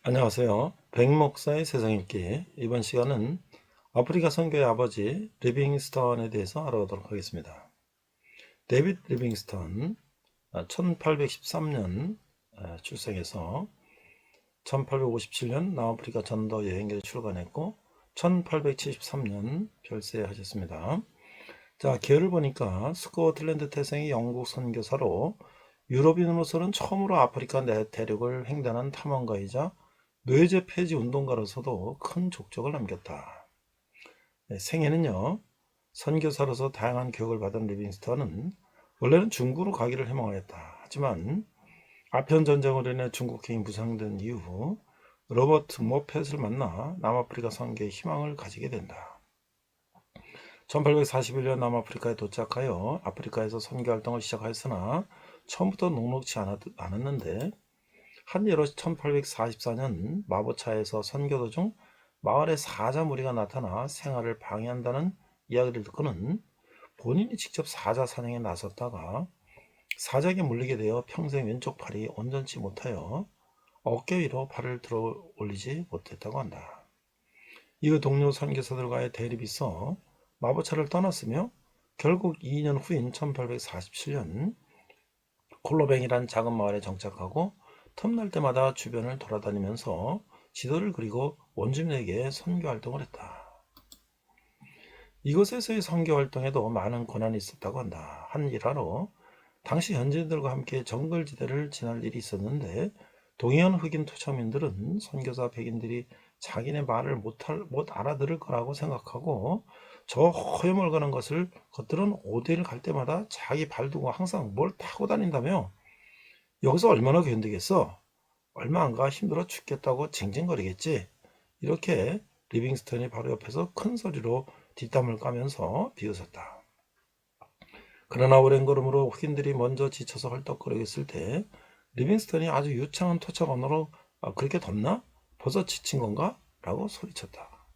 안녕하세요. 백목사의 세상읽기. 이번 시간은 아프리카 선교의 아버지 리빙스턴에 대해서 알아보도록 하겠습니다. 데이빗 리빙스턴 1813년 출생해서 1857년 남아프리카 전도 여행기를 출간했고 1873년 별세하셨습니다. 자, 계열을 보니까 스코틀랜드 태생의 영국 선교사로 유럽인으로서는 처음으로 아프리카 대륙을 횡단한 탐험가이자 뇌제 폐지 운동가로서도 큰 족적을 남겼다. 생애는요, 선교사로서 다양한 교육을 받은 리빙스턴은 원래는 중국으로 가기를 희망하였다. 하지만 아편 전쟁으로 인해 중국행이 무산된 이후 로버트 모펫을 만나 남아프리카 선교의 희망을 가지게 된다. 1841년 남아프리카에 도착하여 아프리카에서 선교 활동을 시작하였으나 처음부터 녹록지 않았는데 한 예로 1844년 마보차에서 선교 도중 마을에 사자 무리가 나타나 생활을 방해한다는 이야기를 듣고는 본인이 직접 사자 사냥에 나섰다가 사자에게 물리게 되어 평생 왼쪽 팔이 온전치 못하여 어깨 위로 팔을 들어 올리지 못했다고 한다. 이후 동료 선교사들과의 대립이 있어 마보차를 떠났으며 결국 2년 후인 1847년 콜로뱅이란 작은 마을에 정착하고 틈날 때마다 주변을 돌아다니면서 지도를 그리고 원주민에게 선교 활동을 했다. 이곳에서의 선교 활동에도 많은 고난이 있었다고 한다. 한 일화로 당시 현지인들과 함께 정글지대를 지날 일이 있었는데 동해안 흑인 토착민들은 선교사 백인들이 자기네 말을 못 알아들을 거라고 생각하고 저 허여멀건한 것들은 오대를 갈 때마다 자기 발 두고 항상 뭘 타고 다닌다며 여기서 얼마나 견디겠어? 얼마 안 가 힘들어 죽겠다고 징징거리겠지. 이렇게 리빙스턴이 바로 옆에서 큰 소리로 뒷담을 까면서 비웃었다. 그러나 오랜 걸음으로 흑인들이 먼저 지쳐서 헐떡거리고 있을 때 리빙스턴이 아주 유창한 토착 언어로 그렇게 덥나? 벌써 지친 건가? 라고 소리쳤다.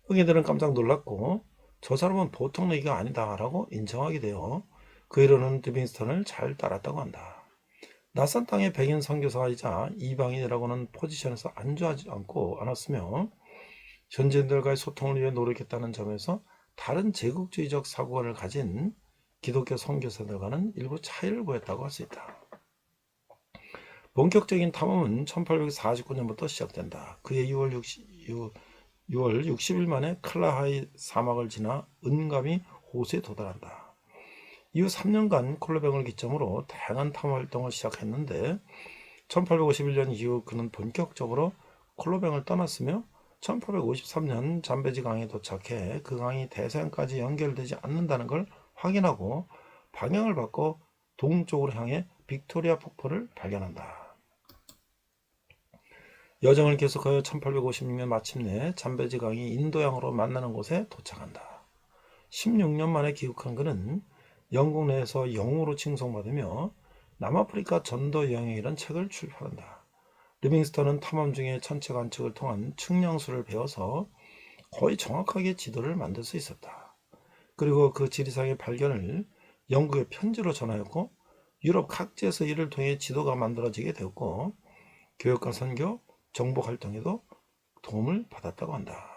흑인들은 깜짝 놀랐고 저 사람은 보통 얘기가 아니다 라고 인정하게 되어 그 이론은 리빙스턴을 잘 따랐다고 한다. 낯선 땅의 백인 선교사이자 이방인이라고는 포지션에서 안주하지 않았으며 현지인들과의 소통을 위해 노력했다는 점에서 다른 제국주의적 사고관을 가진 기독교 선교사들과는 일부 차이를 보였다고 할 수 있다. 본격적인 탐험은 1849년부터 시작된다. 그해 6월 60일 만에 칼라하이 사막을 지나 은감이 호수에 도달한다. 이후 3년간 콜로뱅을 기점으로 다양한 탐험 활동을 시작했는데 1851년 이후 그는 본격적으로 콜로뱅을 떠났으며 1853년 잠베지 강에 도착해 그 강이 대서양까지 연결되지 않는다는 걸 확인하고 방향을 바꿔 동쪽으로 향해 빅토리아 폭포를 발견한다. 여정을 계속하여 1856년 마침내 잠베지 강이 인도양으로 만나는 곳에 도착한다. 16년 만에 귀국한 그는 영국 내에서 영웅으로 칭송받으며 남아프리카 전도 여행이라는 책을 출판한다. 리빙스턴은 탐험 중에 천체 관측을 통한 측량수를 배워서 거의 정확하게 지도를 만들 수 있었다. 그리고 그 지리상의 발견을 영국에 편지로 전하였고 유럽 각지에서 이를 통해 지도가 만들어지게 되었고 교육과 선교, 정보 활동에도 도움을 받았다고 한다.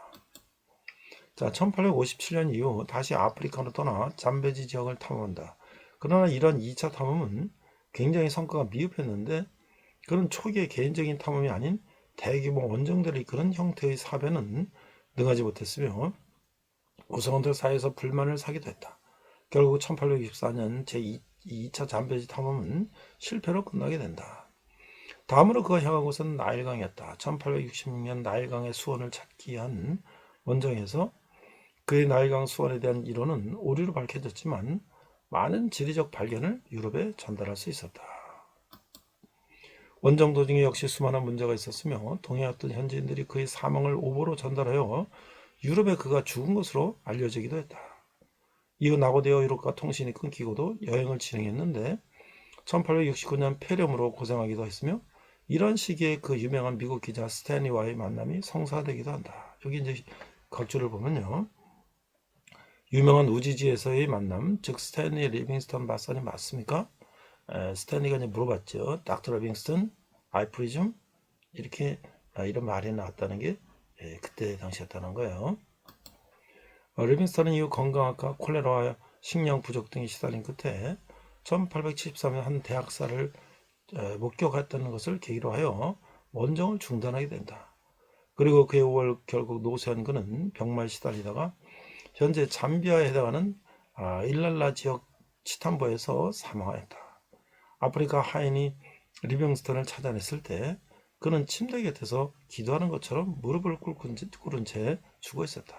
자, 1857년 이후 다시 아프리카로 떠나 잠베지 지역을 탐험한다. 그러나 이런 2차 탐험은 굉장히 성과가 미흡했는데 그런 초기의 개인적인 탐험이 아닌 대규모 원정대를 이끄는 형태의 사변은 능하지 못했으며 구성원들 사이에서 불만을 사기도 했다. 결국 1864년 제2차 잠베지 탐험은 실패로 끝나게 된다. 다음으로 그가 향한 곳은 나일강이었다. 1866년 나일강의 수원을 찾기 위한 원정에서 그의 나일강 수원에 대한 이론은 오류로 밝혀졌지만 많은 지리적 발견을 유럽에 전달할 수 있었다. 원정 도중에 역시 수많은 문제가 있었으며 동해왔던 현지인들이 그의 사망을 오보로 전달하여 유럽에 그가 죽은 것으로 알려지기도 했다. 이후 낙오되어 유럽과 통신이 끊기고도 여행을 진행했는데 1869년 폐렴으로 고생하기도 했으며 이런 시기에 그 유명한 미국 기자 스탠리와의 만남이 성사되기도 한다. 여기 이제 각주를 보면요. 유명한 우지지에서의 만남, 즉 스탠리 리빙스턴 박사님 맞습니까? 스탠리가 이제 물어봤죠. 닥터 리빙스턴, I presume 이렇게 이런 말이 나왔다는 게 그때 당시였다는 거예요. 리빙스턴은 이후 건강학과, 콜레라와 식량 부족 등에 시달린 끝에 1873년 한 대학살을 목격했다는 것을 계기로 하여 원정을 중단하게 된다. 그리고 그해 5월 결국 노쇠한 그는 병마에 시달리다가 현재 잠비아에 해당하는 일랄라 지역 치탐보에서 사망하였다. 아프리카 하인이 리빙스턴을 찾아냈을 때 그는 침대 곁에서 기도하는 것처럼 무릎을 꿇은 채 죽어 있었다.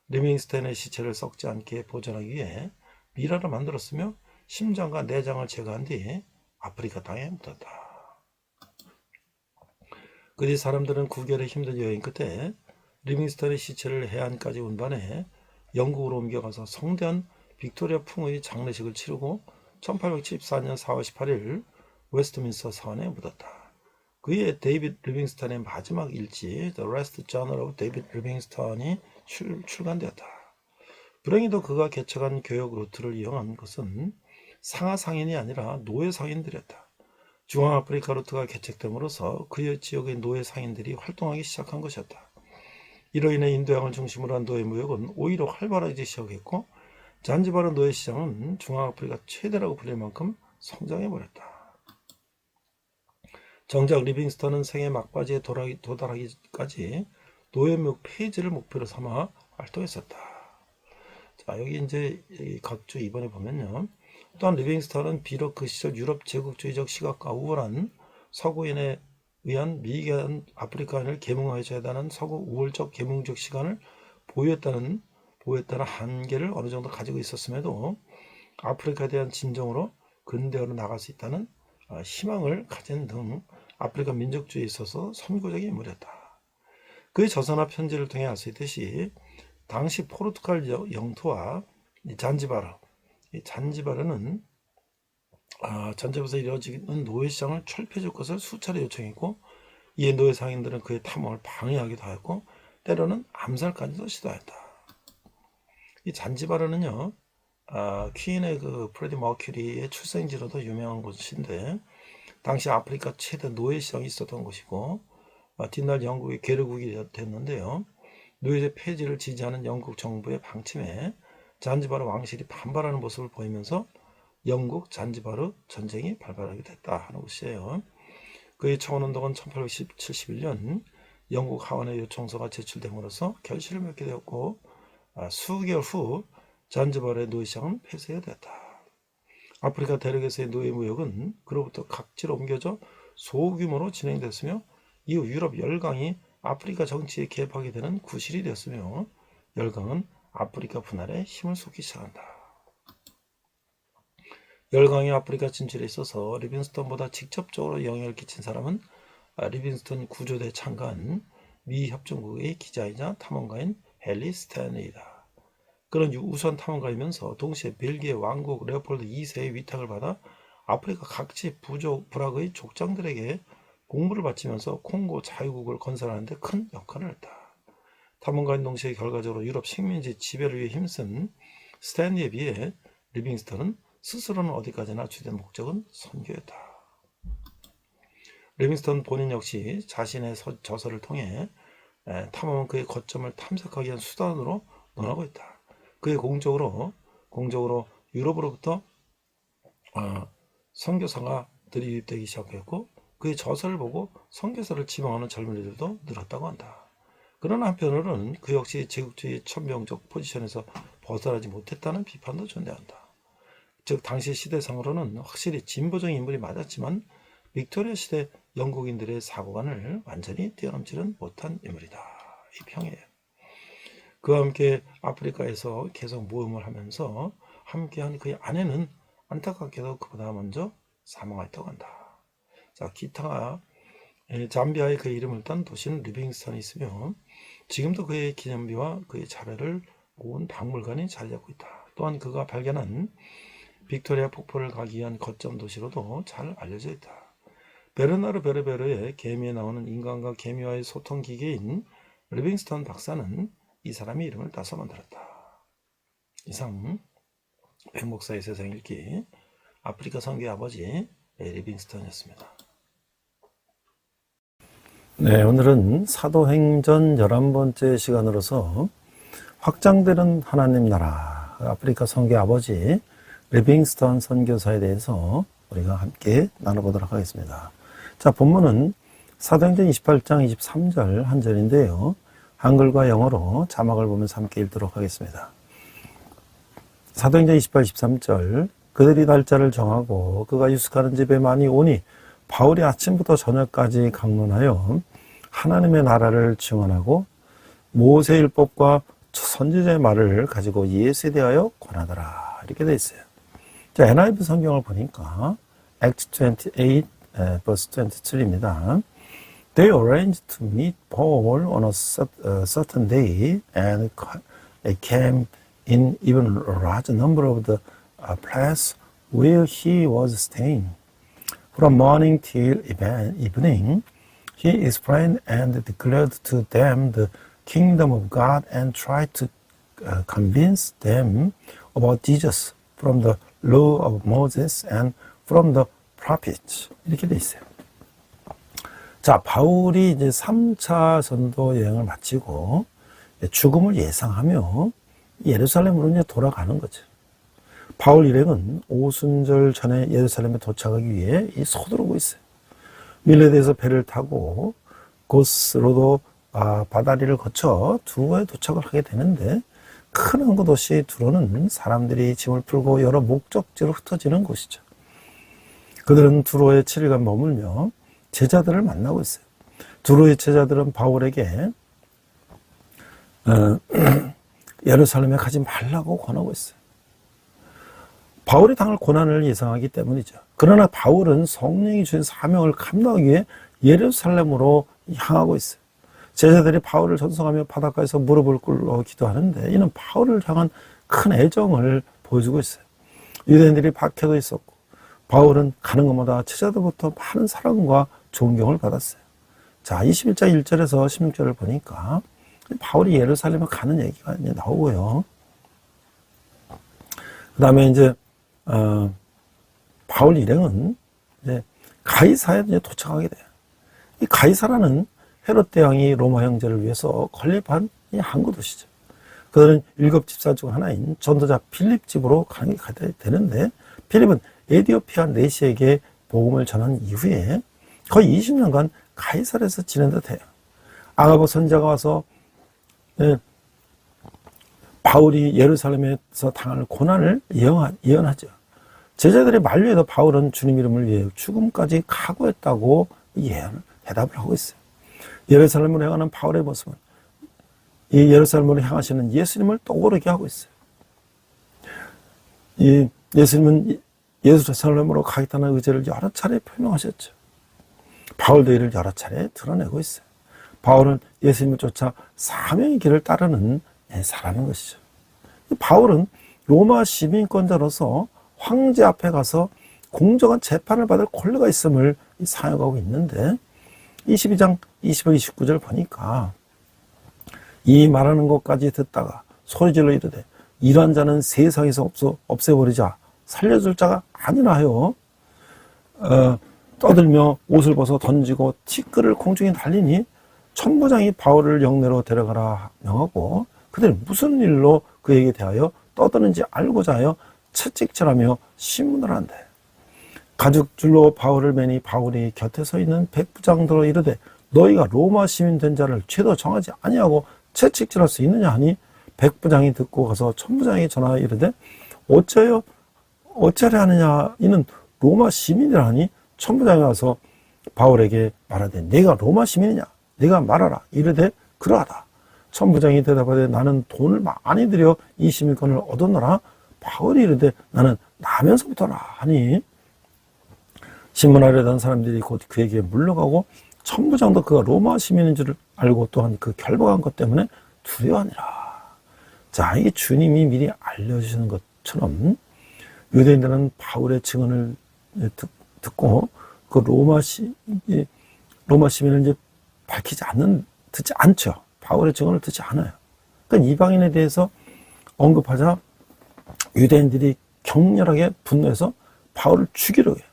리빙스턴의 시체를 썩지 않게 보존하기 위해 미라를 만들었으며 심장과 내장을 제거한 뒤 아프리카 땅에 묻었다. 그 뒤 사람들은 9개월의 힘든 여행 끝에 리빙스턴의 시체를 해안까지 운반해 영국으로 옮겨가서 성대한 빅토리아 풍의 장례식을 치르고 1874년 4월 18일 웨스트민스터 사원에 묻었다. 그의 데이빗 리빙스턴의 마지막 일지 The Last Journal of David Livingstone이 출간되었다. 불행히도 그가 개척한 교역 루트를 이용한 것은 상하 상인이 아니라 노예 상인들이었다. 중앙아프리카 루트가 개척됨으로써 그의 지역의 노예 상인들이 활동하기 시작한 것이었다. 이로 인해 인도양을 중심으로 한 노예 무역은 오히려 활발해지기 시작했고 잔지바르 노예 시장은 중앙아프리카 최대라고 불릴 만큼 성장해버렸다. 정작 리빙스턴은 생애 막바지에 도달하기까지 노예무역 폐지를 목표로 삼아 활동했었다. 자, 여기 이제 각주 2번에 보면요. 또한 리빙스턴은 비록 그 시절 유럽 제국주의적 시각과 우월한 서구인에 의한 미개한 아프리카인을 계몽하여야 한다는 서구 우월적 계몽적 시간을 보유했다는 한계를 어느 정도 가지고 있었음에도 아프리카에 대한 진정으로 근대화로 나갈 수 있다는 희망을 가진 등 아프리카 민족주의에 있어서 선구적인 인물이었다. 그의 저서나 편지를 통해 알 수 있듯이 당시 포르투갈 영토와 잔지바르는 전쟁에서 이루어지는 노예시장을 철폐해줄 것을 수차례 요청했고 이에 노예 상인들은 그의 탐험을 방해하기도 하였고 때로는 암살까지도 시도하였다. 이 잔지바르는요 퀸의 그 프레디 머큐리의 출생지로도 유명한 곳인데 당시 아프리카 최대 노예시장이 있었던 곳이고 뒷날 영국의 괴뢰국이 됐는데요. 노예 폐지를 지지하는 영국 정부의 방침에 잔지바르 왕실이 반발하는 모습을 보이면서 영국 잔지바르 전쟁이 발발하게 됐다 하는 것이에요. 그의 청원운동은 1871년 영국 하원의 요청서가 제출됨으로써 결실을 맺게 되었고 수개월 후 잔지바르의 노예시장은 폐쇄가 됐다. 아프리카 대륙에서의 노예 무역은 그로부터 각지로 옮겨져 소규모로 진행됐으며 이후 유럽 열강이 아프리카 정치에 개입하게 되는 구실이 되었으며 열강은 아프리카 분할에 힘을 쏟기 시작한다. 열강이 아프리카 진출에 있어서 리빙스턴보다 직접적으로 영향을 끼친 사람은 리빙스턴 구조대에 참가한 미 협정국의 기자이자 탐험가인 헨리 스탠리이다. 그는 우선 탐험가이면서 동시에 벨기에 왕국 레오폴드 2세의 위탁을 받아 아프리카 각지 부락의 족장들에게 공부를 바치면서 콩고 자유국을 건설하는 데 큰 역할을 했다. 탐험가인 동시에 결과적으로 유럽 식민지 지배를 위해 힘쓴 스탠리에 비해 리빙스턴은 스스로는 어디까지나 주된 목적은 선교였다. 리빙스턴 본인 역시 자신의 저서를 통해 탐험은 그의 거점을 탐색하기 위한 수단으로 논하고 있다. 그의 공적으로 유럽으로부터 선교사가들이 유입되기 시작했고 그의 저서를 보고 선교사를 지망하는 젊은이들도 늘었다고 한다. 그러나 한편으로는 그 역시 제국주의 천명적 포지션에서 벗어나지 못했다는 비판도 존재한다. 즉 당시 시대상으로는 확실히 진보적인 인물이 맞았지만 빅토리아 시대 영국인들의 사고관을 완전히 뛰어넘지는 못한 인물이다. 이 평이에요. 그와 함께 아프리카에서 계속 모험을 하면서 함께한 그의 아내는 안타깝게도 그보다 먼저 사망했다고 한다. 자, 기타 잠비아의 그의 이름을 딴 도시는 리빙스턴이 있으며 지금도 그의 기념비와 그의 자배를 모은 박물관이 자리 잡고 있다. 또한 그가 발견한 빅토리아 폭포를 가기 위한 거점 도시로도 잘 알려져 있다. 베르나르 베르베르의 개미에 나오는 인간과 개미와의 소통 기계인 리빙스턴 박사는 이 사람의 이름을 따서 만들었다. 이상 백목사의 세상 읽기 아프리카 선교의 아버지 리빙스턴이었습니다. 네, 오늘은 사도행전 11번째 시간으로서 확장되는 하나님 나라, 아프리카 선교 아버지 리빙스턴 선교사에 대해서 우리가 함께 나눠보도록 하겠습니다. 자, 본문은 사도행전 28장 23절 한 절인데요. 한글과 영어로 자막을 보면서 함께 읽도록 하겠습니다. 사도행전 28, 23절 그들이 날짜를 정하고 그가 유숙하는 집에 많이 오니 바울이 아침부터 저녁까지 강론하여 하나님의 나라를 증언하고 모세율법과 선지자의 말을 가지고 예수에 대하여 권하더라. 이렇게 되어 있어요. 자, NIV 성경을 보니까 Acts 28 verse 23입니다. They arranged to meet Paul on a certain day and came in even a large number of the place where he was staying. From morning till evening, he explained and declared to them the kingdom of God and tried to convince them about Jesus from the law of Moses and from the prophets. 이렇게 돼 있어요. 자, 바울이 이제 3차 전도 여행을 마치고 죽음을 예상하며 예루살렘으로 이제 돌아가는 거죠. 바울 일행은 오순절 전에 예루살렘에 도착하기 위해 서두르고 있어요. 밀레드에서 배를 타고 고스로도 바다리를 거쳐 두로에 도착을 하게 되는데 큰 항구 도시 두로는 사람들이 짐을 풀고 여러 목적지로 흩어지는 곳이죠. 그들은 두로에 7일간 머물며 제자들을 만나고 있어요. 두로의 제자들은 바울에게 예루살렘에 가지 말라고 권하고 있어요. 바울이 당할 고난을 예상하기 때문이죠. 그러나 바울은 성령이 주신 사명을 감당하기 위해 예루살렘으로 향하고 있어요. 제자들이 바울을 전송하며 바닷가에서 무릎을 꿇어 기도하는데 이는 바울을 향한 큰 애정을 보여주고 있어요. 유대인들이 박해도 있었고 바울은 가는 것마다 제자들부터 많은 사랑과 존경을 받았어요. 자, 21장 1절에서 16절을 보니까 바울이 예루살렘에 가는 얘기가 이제 나오고요. 그 다음에 이제 바울 일행은 이제 가이사에 이제 도착하게 돼요. 이 가이사라는 헤롯 대왕이 로마 형제를 위해서 건립한 이 항구 도시죠. 그들은 7 집사 중 하나인 전도자 필립 집으로 가게 되는데 필립은 에디오피아 내시에게 복음을 전한 이후에 거의 20년간 가이사르에서 지낸 듯해요. 아가보 선지자가 와서 바울이 예루살렘에서 당할 고난을 예언하죠. 제자들의 만류에도 바울은 주님 이름을 위해 죽음까지 각오했다고 대답을 하고 있어요. 예루살렘으로 향하는 바울의 모습은 이 예루살렘으로 향하시는 예수님을 떠오르게 하고 있어요. 이 예수님은 예루살렘으로 가겠다는 의지를 여러 차례 표명하셨죠. 바울도 이를 여러 차례 드러내고 있어요. 바울은 예수님을 쫓아 사명의 길을 따르는 사람인 것이죠. 바울은 로마 시민권자로서 황제 앞에 가서 공정한 재판을 받을 권리가 있음을 사용하고 있는데 22장 25, 29절 보니까 이 말하는 것까지 듣다가 소리질러 이르되 이러한 자는 세상에서 없애버리자 살려줄 자가 아니라 하여 떠들며 옷을 벗어 던지고 티끌을 공중에 달리니 천부장이 바울을 영내로 데려가라 명하고 그들이 무슨 일로 그에게 대하여 떠드는지 알고자 하여 채찍질하며 신문을 한대. 가죽줄로 바울을 매니 바울이 곁에 서 있는 백부장들로 이르되 너희가 로마 시민 된 자를 죄도 정하지 아니하고 채찍질할 수 있느냐 하니 백부장이 듣고 가서 천부장에게 전하여 이르되 어찌하려 하느냐 이는 로마 시민이라 하니 천부장이 와서 바울에게 말하되 내가 로마 시민이냐 내가 말하라 이르되 그러하다. 천부장이 대답하되 나는 돈을 많이 들여 이 시민권을 얻었노라. 바울이 이르되 나는 나면서부터라 하니 신문하려던 사람들이 곧 그에게 물러가고 천부장도 그가 로마 시민인 줄 알고 또한 그 결박한 것 때문에 두려워하니라. 자, 이게 주님이 미리 알려주시는 것처럼 유대인들은 바울의 증언을 듣고 그 로마 시민을 이제 듣지 않죠. 바울의 증언을 듣지 않아요. 그러니까 이방인에 대해서 언급하자 유대인들이 격렬하게 분노해서 바울을 죽이려고 해요.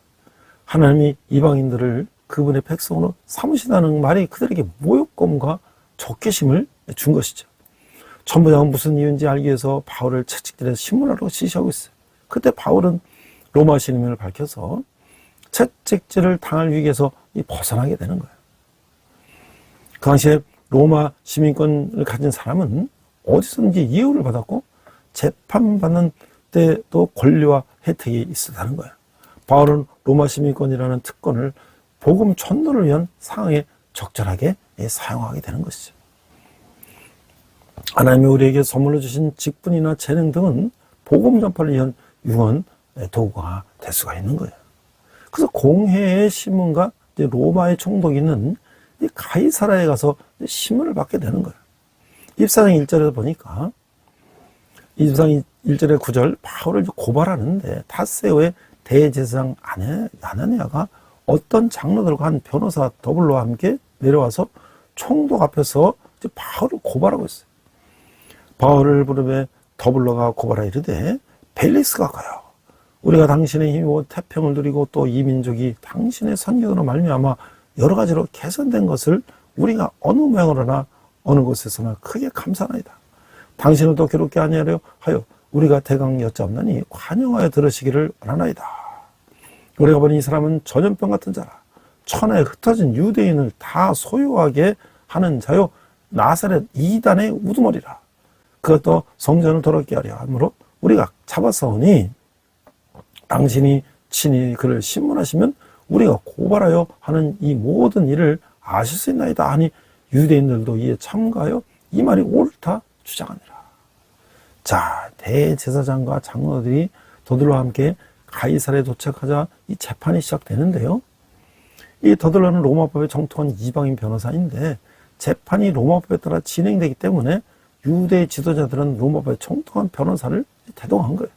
하나님이 이방인들을 그분의 백성으로 삼으시다는 말이 그들에게 모욕감과 적개심을 준 것이죠. 천부장은 무슨 이유인지 알기 위해서 바울을 채찍질해서 신문하라고 지시하고 있어요. 그때 바울은 로마 신임을 밝혀서 채찍질을 당할 위기에서 벗어나게 되는 거예요. 그 당시에 로마 시민권을 가진 사람은 어디서든지 이유를 받았고 재판받는 때도 권리와 혜택이 있었다는 거예요. 바울은 로마 시민권이라는 특권을 복음 전도를 위한 상황에 적절하게 사용하게 되는 것이죠. 하나님이 우리에게 선물로 주신 직분이나 재능 등은 복음 전파를 위한 유언 도구가 될 수가 있는 거예요. 그래서 공회의 신문과 로마의 총독이 있는 이 가이사라에 가서 신문을 받게 되는 거예요. 입사장 1절에서 보니까 입사장 1절의 9절 바울을 고발하는데 타세오의 대제사장 아나니아가 어떤 장로들과 한 변호사 더블로와 함께 내려와서 총독 앞에서 바울을 고발하고 있어요. 바울을 부르며 더블로가 고발하여 이르되 벨릭스가 가요. 우리가 당신의 힘이고 태평을 누리고 또 이 민족이 당신의 선교로 말미암아 여러 가지로 개선된 것을 우리가 어느 모양으로나 어느 곳에서나 크게 감사하나이다. 당신을 또 괴롭게 아니하려 하여 우리가 대강 여짜옵나니 관용하여 들으시기를 원하나이다. 우리가 보니 이 사람은 전염병 같은 자라. 천하에 흩어진 유대인을 다 소유하게 하는 자요 나사렛 이단의 우두머리라. 그것도 성전을 더럽게 하려 하므로 우리가 잡아싸우니 당신이 친히 그를 신문하시면 우리가 고발하여 하는 이 모든 일을 아실 수 있나이다 하니 유대인들도 이에 참가하여 이 말이 옳다 주장하니라. 자, 대제사장과 장로들이 더들로와 함께 가이사랴에 도착하자 이 재판이 시작되는데요. 이 더들로는 로마법에 정통한 이방인 변호사인데 재판이 로마법에 따라 진행되기 때문에 유대 지도자들은 로마법에 정통한 변호사를 대동한 거예요.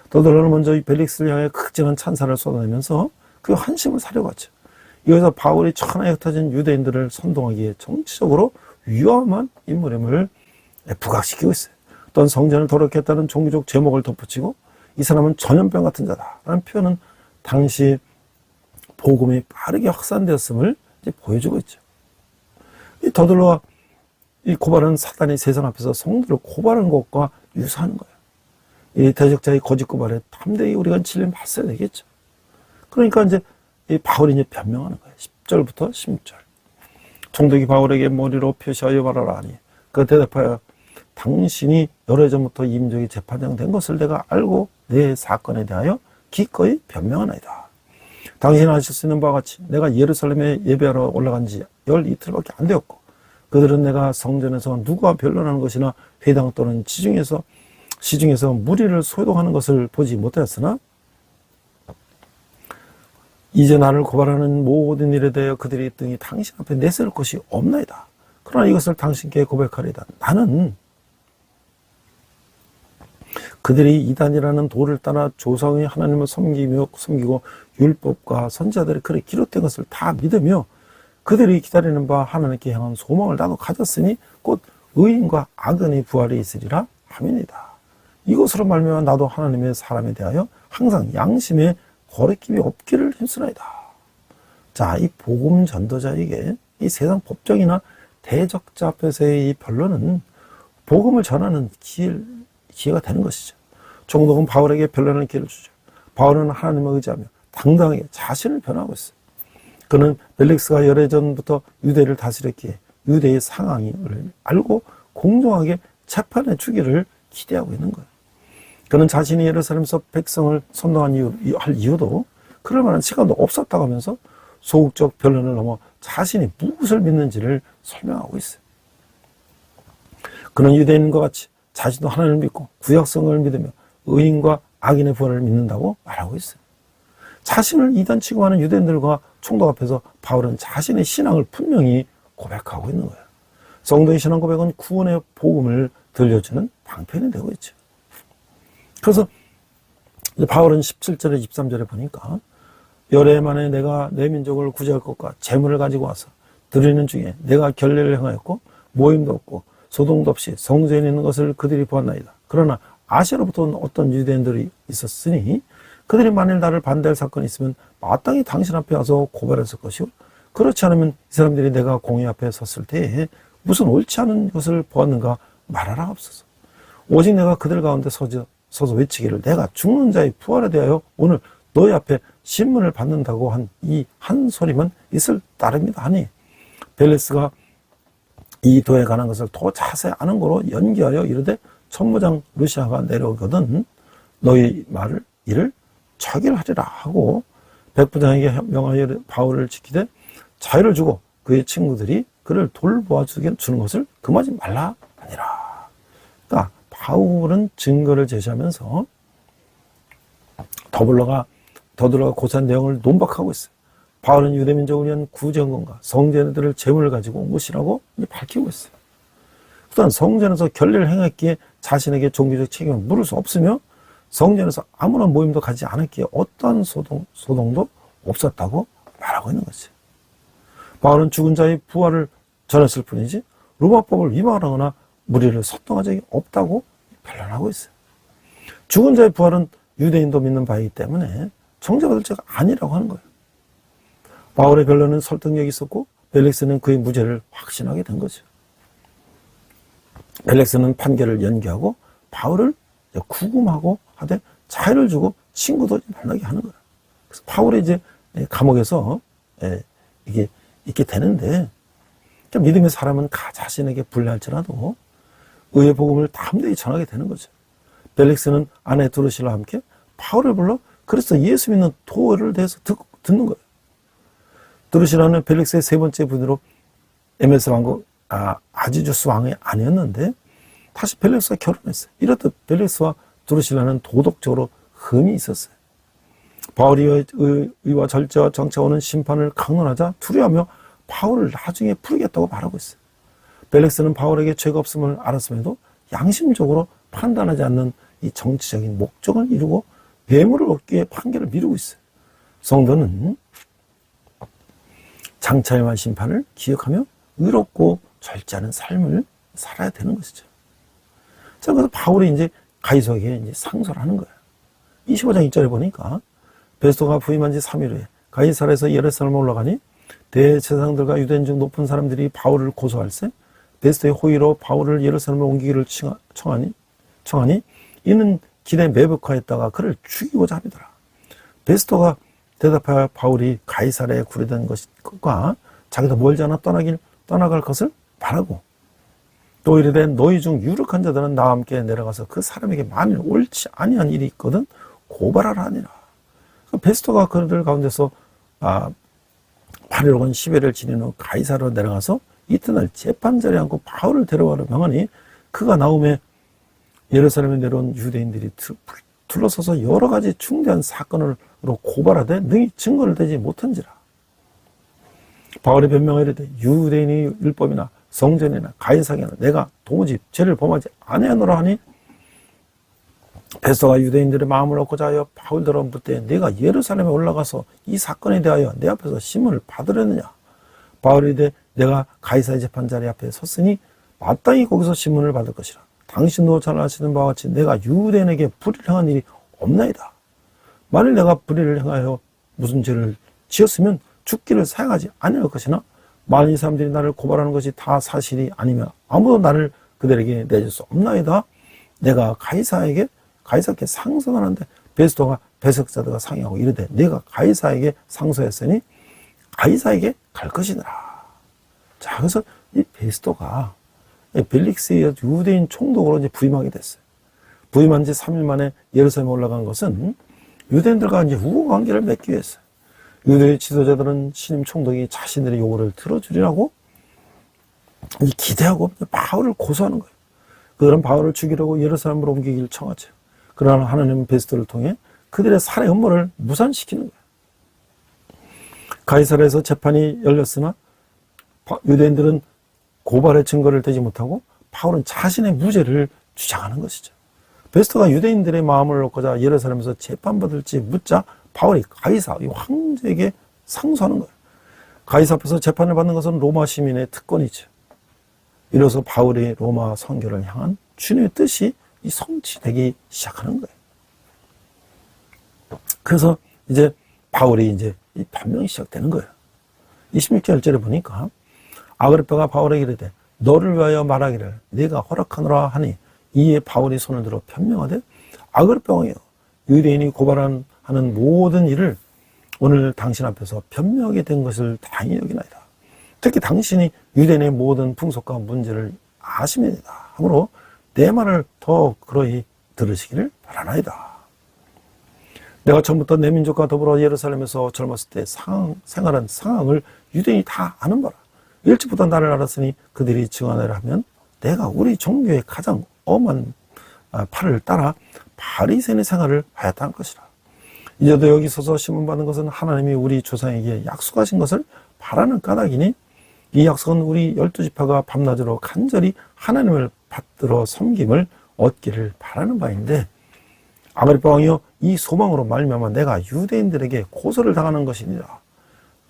더들로는 먼저 이 벨릭스를 향해 극진한 찬사를 쏟아내면서 그 한심을 사려고 하죠. 여기서 바울이 천하에 흩어진 유대인들을 선동하기에 정치적으로 위험한 인물임을 부각시키고 있어요. 어떤 성전을 더럽게 했다는 종교적 제목을 덧붙이고 이 사람은 전염병 같은 자다라는 표현은 당시 복음이 빠르게 확산되었음을 이제 보여주고 있죠. 이 더들로와 이 고발은 사단이 세상 앞에서 성도를 고발하는 것과 유사한 거예요. 이 대적자의 거짓 고발에 담대히 우리가 진리를 맞서야 되겠죠. 그러니까 이제 이 바울이 이제 변명하는 거예요. 10절부터 16절. 총독이 바울에게 머리로 표시하여 말하라 하니 그 대답하여 당신이 여러 전부터 이 민족이 재판장 된 것을 내가 알고 내 사건에 대하여 기꺼이 변명하나이다. 당신이 아실 수 있는 바와 같이 내가 예루살렘에 예배하러 올라간 지 열 이틀밖에 안 되었고 그들은 내가 성전에서 누구와 변론하는 것이나 회당 또는 시중에서 무리를 소동하는 것을 보지 못하였으나 이제 나를 고발하는 모든 일에 대하여 그들이 등이 당신 앞에 내세울 것이 없나이다. 그러나 이것을 당신께 고백하리다. 나는 그들이 이단이라는 도를 따라 조상의 하나님을 섬기고 율법과 선지자들의 글에 기록된 것을 다 믿으며 그들이 기다리는 바 하나님께 향한 소망을 나도 가졌으니 곧 의인과 악인의 부활이 있으리라 함이니이다. 이것으로 말미암아 나도 하나님의 사람에 대하여 항상 양심에 거리낌이 없기를 힘쓰나이다. 자, 이 복음 전도자에게 이 세상 법정이나 대적자 앞에서의 이 변론은 복음을 전하는 기회가 되는 것이죠. 총독은 바울에게 변론의 기회를 주죠. 바울은 하나님을 의지하며 당당하게 자신을 변하고 있어요. 그는 벨릭스가 열애전부터 유대를 다스렸기에 유대의 상황을 알고 공정하게 재판해 주기를 기대하고 있는 거예요. 그는 자신이 예루살렘에서 백성을 선동한 이유도 그럴 만한 시간도 없었다고 하면서 소극적 변론을 넘어 자신이 무엇을 믿는지를 설명하고 있어요. 그는 유대인과 같이 자신도 하나님을 믿고 구약성을 믿으며 의인과 악인의 부활을 믿는다고 말하고 있어요. 자신을 이단 취급하는 유대인들과 총독 앞에서 바울은 자신의 신앙을 분명히 고백하고 있는 거예요. 성도의 신앙 고백은 구원의 복음을 들려주는 방편이 되고 있죠. 그래서 바울은 17절에 23절에 보니까 열애 만에 내가 내 민족을 구제할 것과 재물을 가지고 와서 드리는 중에 내가 결례를 행하였고 모임도 없고 소동도 없이 성전에 있는 것을 그들이 보았나이다. 그러나 아시아로부터 온 어떤 유대인들이 있었으니 그들이 만일 나를 반대할 사건이 있으면 마땅히 당신 앞에 와서 고발했을 것이요. 그렇지 않으면 이 사람들이 내가 공의 앞에 섰을 때에 무슨 옳지 않은 것을 보았는가 말하라 없어서. 오직 내가 그들 가운데 서서 외치기를 내가 죽는 자의 부활에 대하여 오늘 너희 앞에 신문을 받는다고 한 이 한 소리만 있을 따름이다 하니 벨리스가 이 도에 관한 것을 더 자세히 아는 거로 연기하여 이르되 천부장 루시아가 내려오거든 너희 말을 이를 처결하리라 하고 백부장에게 명하여 바울을 지키되 자유를 주고 그의 친구들이 그를 돌보아 주는 것을 금하지 말라 하니라. 그러니까 바울은 증거를 제시하면서 더불어가 고사한 내용을 논박하고 있어요. 바울은 유대민족을 위한 구제헌금과 성전들을 재물을 가지고 온 것이라고 밝히고 있어요. 또한 성전에서 결례를 행했기에 자신에게 종교적 책임을 물을 수 없으며 성전에서 아무런 모임도 가지 않았기에 어떠한 소동도 없었다고 말하고 있는 거지. 바울은 죽은 자의 부활을 전했을 뿐이지 로마법을 위반하거나 무리를 선동한 적이 없다고 변론하고 있어요. 죽은 자의 부활은 유대인도 믿는 바이기 때문에 정죄받을 죄가 아니라고 하는 거예요. 바울의 변론은 설득력이 있었고 벨릭스는 그의 무죄를 확신하게 된 거죠. 벨릭스는 판결을 연기하고 바울을 구금하고 하되 자유를 주고 친구도 만나게 하는 거예요. 그래서 바울이 이제 감옥에서 이게 있게 되는데 믿음의 사람은 자신에게 불리할지라도 의의 복음을 담대히 전하게 되는 거죠. 벨릭스는 아내 드루실라와 함께 바울을 불러 그래서 예수 믿는 도를 대해서 듣는 거예요. 드루실라는 벨릭스의 세 번째 분으로 에메스 왕국 아지주스 왕의 아내였는데 다시 벨릭스와 결혼했어요. 이렇듯 벨릭스와 드루실라는 도덕적으로 흠이 있었어요. 바울이 의와 절제와 정치가 오는 심판을 강론하자 두려워하며 바울을 나중에 부르겠다고 말하고 있어요. 벨릭스는 바울에게 죄가 없음을 알았음에도 양심적으로 판단하지 않는 이 정치적인 목적을 이루고 뇌물을 얻기 위해 판결을 미루고 있어요. 성도는 장차에 만 심판을 기억하며 의롭고 절제하는 삶을 살아야 되는 것이죠. 자, 그래서 바울이 이제 가이사에게 이제 상소를 하는 거예요. 25장 2절에 보니까 베스토가 부임한 지 3일 후에 가이사라에서 예루살렘에 올라가니 대제사장들과 유대인 중 높은 사람들이 바울을 고소할세 베스토의 호의로 바울을 예루살렘에 옮기기를 청하니 이는 기대 매복하였다가 그를 죽이고자 합니다. 베스토가 대답하여 바울이 가이사라에 구려된 것과 자기도 멀지 않아 떠나갈 것을 말하고 또 이르되 너희 중 유력한 자들은 나와 함께 내려가서 그 사람에게 만일 옳지 아니한 일이 있거든 고발하라 하니라. 베스토가 그들 가운데서 8일간 10일을 지낸 후 가이사라로 내려가서 이튿날 재판자리에 앉고 바울을 데려가려 명하니 그가 나오매 예루살렘에 내려온 유대인들이 둘러서서 여러 가지 중대한 사건으로 고발하되 능히 증거를 대지 못한지라. 바울이 변명하여 이르되 유대인의 율법이나 성전이나 가이사에나 내가 도무지 죄를 범하지 아니하노라 하니 베스토가 유대인들의 마음을 얻고자 하여 바울더러 묻되 내가 예루살렘에 올라가서 이 사건에 대하여 내 앞에서 심문을 받으려느냐. 바울이 이르되 내가 가이사의 재판자리 앞에 섰으니 마땅히 거기서 심문을 받을 것이라. 당신도 잘 아시는 바와 같이 내가 유대인에게 불의를 행한 일이 없나이다. 만일 내가 불의를 행하여 무슨 죄를 지었으면 죽기를 사용하지 아니할 것이나 만일 이 사람들이 나를 고발하는 것이 다 사실이 아니면 아무도 나를 그들에게 내줄 수 없나이다. 내가 가이사에게 상소하는데 베스토가 배석자들과 상의하고 이르되 내가 가이사에게 상소했으니 가이사에게 갈 것이니라. 자, 그래서 이 베스토가 벨릭스의 유대인 총독으로 이제 부임하게 됐어요. 부임한 지 3일 만에 예루살렘에 올라간 것은 유대인들과 이제 우호 관계를 맺기 위해서요. 유대의 지도자들은 신임 총독이 자신들의 요구를 들어주리라고 기대하고 바울을 고소하는 거예요. 그들은 바울을 죽이려고 예루살렘으로 옮기기를 청하죠. 그러나 하나님은 베스토를 통해 그들의 살해 음모를 무산시키는 거예요. 가이사라에서 재판이 열렸으나 유대인들은 고발의 증거를 대지 못하고 바울은 자신의 무죄를 주장하는 것이죠. 베스토가 유대인들의 마음을 얻고자 예루살렘에서 재판받을지 묻자 바울이 가이사, 이 황제에게 상소하는 거예요. 가이사 앞에서 재판을 받는 것은 로마 시민의 특권이죠. 이로써 바울이 로마 선교를 향한 주님의 뜻이 성취되기 시작하는 거예요. 그래서 이제 바울이 이제 이 변명이 시작되는 거예요. 26절에 보니까 아그리빠가 바울에게 이르되 너를 위하여 말하기를 네가 허락하노라 하니 이에 바울이 손을 들어 변명하되 아그리빠 왕이여 유대인이 고발하는 모든 일을 오늘 당신 앞에서 변명하게 된 것을 다행히 여기나이다. 특히 당신이 유대인의 모든 풍속과 문제를 아심이다. 하므로 내 말을 더 그러히 들으시기를 바라나이다. 내가 처음부터 내 민족과 더불어 예루살렘에서 젊었을 때 생활한 상황을 유대인이 다 아는 바라. 일찍부터 나를 알았으니 그들이 증언하려 하면 내가 우리 종교의 가장 엄한 팔을 따라 바리새인의 생활을 하였다는 것이라. 이제도 여기 서서 신문받은 것은 하나님이 우리 조상에게 약속하신 것을 바라는 까닭이니 이 약속은 우리 12지파가 밤낮으로 간절히 하나님을 받들어 섬김을 얻기를 바라는 바인데 아그리빠 왕이여 이 소망으로 말미암아 내가 유대인들에게 고소를 당하는 것이니라.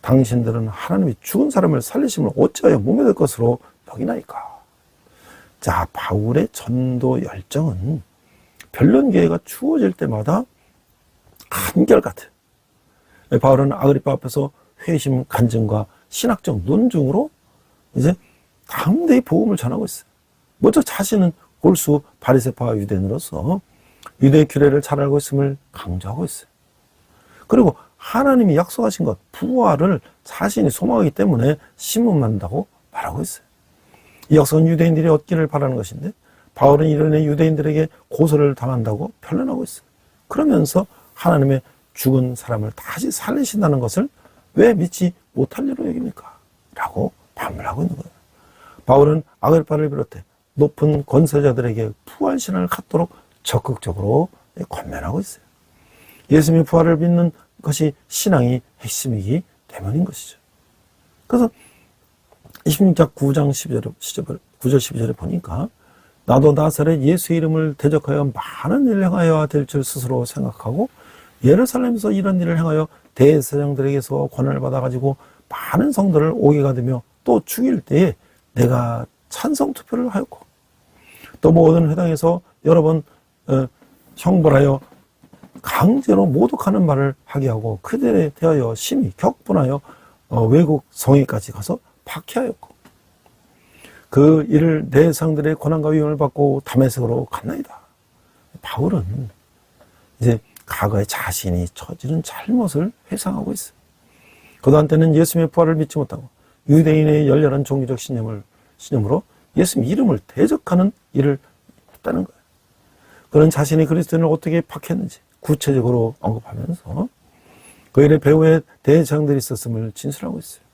당신들은 하나님이 죽은 사람을 살리심을 어찌하여 못 믿을 것으로 여기나이까. 자, 바울의 전도 열정은 변론기회가 주어질 때마다 한결같아요. 바울은 아그리빠 앞에서 회심 간증과 신학적 논증으로 이제 당대히 복음을 전하고 있어요. 먼저 자신은 골수 바리새파 유대인으로서 유대 규례를 잘 알고 있음을 강조하고 있어요. 그리고 하나님이 약속하신 것, 부활을 자신이 소망하기 때문에 신문한다고 말하고 있어요. 이 약속은 유대인들이 얻기를 바라는 것인데 바울은 이른에 유대인들에게 고소를 당한다고 변론하고 있어요. 그러면서 하나님의 죽은 사람을 다시 살리신다는 것을 왜 믿지 못할 일로 여깁니까? 라고 반문하고 있는 거예요. 바울은 아그리빠를 비롯해 높은 권세자들에게 부활신앙을 갖도록 적극적으로 권면하고 있어요. 예수님의 부활을 믿는 것이 신앙의 핵심이기 때문인 것이죠. 그래서 26장 9장 9절 12절에 보니까 나도 나사렛 예수의 이름을 대적하여 많은 일을 행하여야 될 줄 스스로 생각하고 예루살렘에서 이런 일을 행하여 대제사장들에게서 권한을 받아가지고 많은 성도를 오게 가두며 또 죽일 때에 내가 찬성 투표를 하였고 또 모든 회당에서 여러 번 형벌하여 강제로 모독하는 말을 하게 하고 그들에 대하여 심히 격분하여 외국 성에까지 가서 박해하였고 그 일을 내 상들의 권한과 위험을 받고 다메섹으로 갔나이다. 바울은 이제 과거에 자신이 저지른 잘못을 회상하고 있어요. 그동안 때는 예수님의 부활을 믿지 못하고 유대인의 열렬한 종교적 신념으로 예수님 이름을 대적하는 일을 했다는 거예요. 그는 자신이 그리스도인을 어떻게 박했는지 구체적으로 언급하면서 그 일의 배후에 대장들이 있었음을 진술하고 있어요.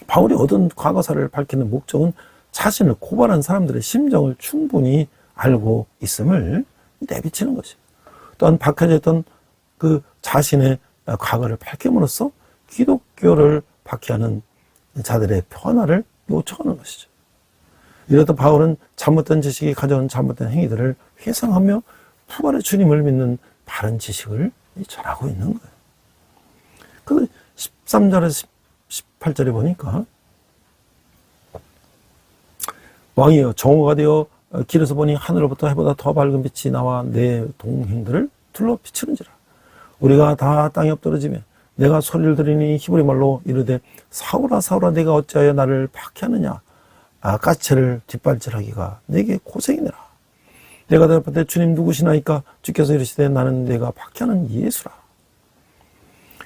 바울이 얻은 과거사를 밝히는 목적은 자신을 고발한 사람들의 심정을 충분히 알고 있음을 내비치는 것이에요. 또한 박해져 있던 그 자신의 과거를 밝힘으로써 기독교를 박해하는 자들의 변화를 요청하는 것이죠. 이러다 바울은 잘못된 지식이 가져온 잘못된 행위들을 회상하며 부활의 주님을 믿는 바른 지식을 전하고 있는 거예요. 그 13절에서 18절에 보니까 왕이여 정오가 되어 길에서 보니 하늘로부터 해보다 더 밝은 빛이 나와 내 동행들을 둘러 비추는지라. 우리가 다 땅에 엎드러지며 내가 소리를 들으니 히브리 말로 이르되 사울아 사울아 내가 어찌하여 나를 박해하느냐. 까치를 뒷발질하기가 내게 고생이니라. 내가 대답할 때 주님 누구시나이까 주께서 이르시되 나는 내가 박해하는 예수라.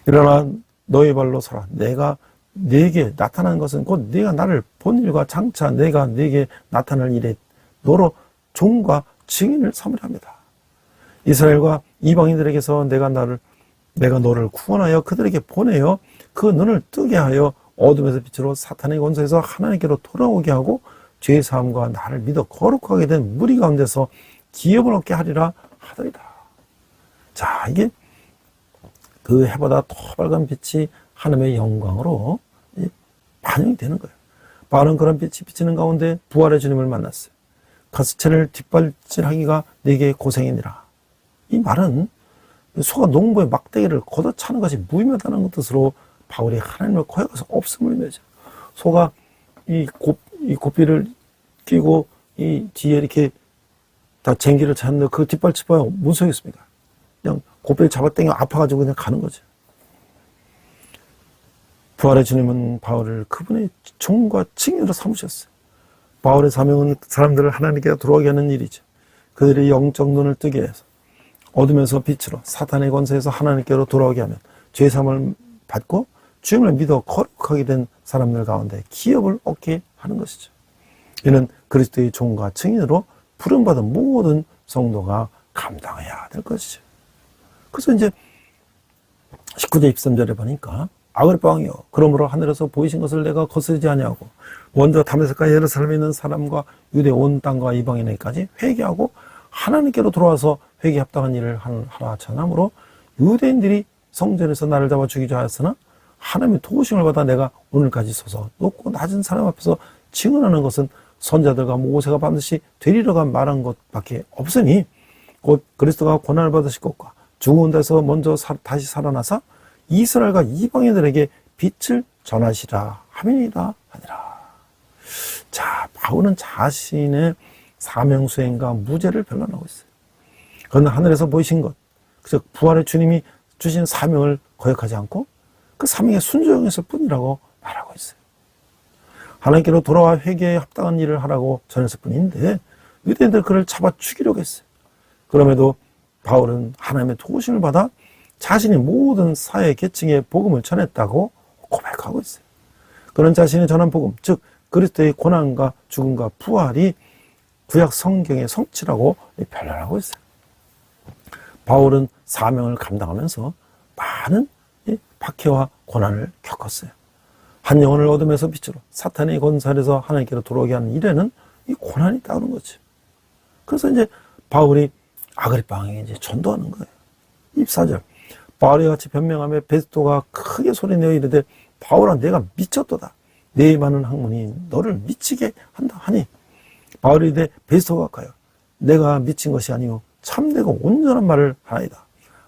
일어나 너의 발로 서라. 내가 네게 나타나는 것은 곧 네가 나를 본 일과 장차 내가 네게 나타날 일에 너로 종과 증인을 삼으려 합니다. 이스라엘과 이방인들에게서 내가 너를 구원하여 그들에게 보내어 그 눈을 뜨게 하여 어둠에서 빛으로 사탄의 권세에서 하나님께로 돌아오게 하고 죄의 사함과 나를 믿어 거룩하게 된 무리 가운데서 기업을 얻게 하리라 하더이다. 자, 이게 그 해보다 더 밝은 빛이 하나님의 영광으로 반영이 되는 거예요. 바울은 그런 빛이 비치는 가운데 부활의 주님을 만났어요. 가스채를 뒷발질하기가 내게 고생이니라. 이 말은 소가 농부의 막대기를 걷어차는 것이 무의미하다는 뜻으로 바울이 하나님을 고약해서 없음을 의미하죠. 소가 이 고삐를 끼고 이 뒤에 이렇게 다 쟁기를 찾는데 그 뒷발치봐야 무슨 소용이 있습니까? 그냥 고삐를 잡아당겨 아파가지고 그냥 가는 거죠. 부활의 주님은 바울을 그분의 종과 증인으로 삼으셨어요. 바울의 사명은 사람들을 하나님께 돌아오게 하는 일이죠. 그들의 영적 눈을 뜨게 해서 어둠에서 빛으로 사탄의 권세에서 하나님께로 돌아오게 하면 죄사함을 받고 주님을 믿어 거룩하게 된 사람들 가운데 기업을 얻게 하는 것이죠. 이는 그리스도의 종과 증인으로 부름받은 모든 성도가 감당해야 될 것이죠. 그래서 이제 19절 23절에 보니까 아그리빠 왕이여 그러므로 하늘에서 보이신 것을 내가 거스르지 아니하고 먼저 다메섹과 예루살렘에 있는 사람과 유대 온 땅과 이방인에게까지 회개하고 하나님께로 돌아와서 회개에 합당한 일을 하라 전함으로 유대인들이 성전에서 나를 잡아 죽이자 하였으나 하나님의 도우심을 받아 내가 오늘까지 서서 높고 낮은 사람 앞에서 증언하는 것은 선자들과 모세가 반드시 되리라고 말한 것밖에 없으니 곧 그리스도가 고난을 받으실 것과 죽은 데서 먼저 다시 살아나사 이스라엘과 이방인들에게 빛을 전하시라 함이니라 하니라. 자, 바울은 자신의 사명 수행과 무죄를 변론하고 있어요. 그러나 하늘에서 보이신 것, 즉 부활의 주님이 주신 사명을 거역하지 않고 그 사명에 순종했을 뿐이라고 말하고 있어요. 하나님께로 돌아와 회개에 합당한 일을 하라고 전했을 뿐인데 유대인들 그를 잡아 죽이려고 했어요. 그럼에도 바울은 하나님의 도우심을 받아 자신이 모든 사회 계층에 복음을 전했다고 고백하고 있어요. 그런 자신이 전한 복음, 즉 그리스도의 고난과 죽음과 부활이 구약 성경의 성취라고 변론하고 있어요. 바울은 사명을 감당하면서 많은 박해와 고난을 겪었어요. 한 영혼을 어둠에서 빛으로 사탄의 권살에서 하나님께로 돌아오게 하는 일에는 이 고난이 따르는 거죠. 그래서 이제 바울이 아그리빠 왕에게 이제 전도하는 거예요. 24절. 바울이 같이 변명하며 베스토가 크게 소리내어 이르되 바울아 내가 미쳤도다. 내 많은 학문이 너를 미치게 한다 하니 바울이 이르되 베스토가 가요. 내가 미친 것이 아니요 참되고 온전한 말을 하나이다.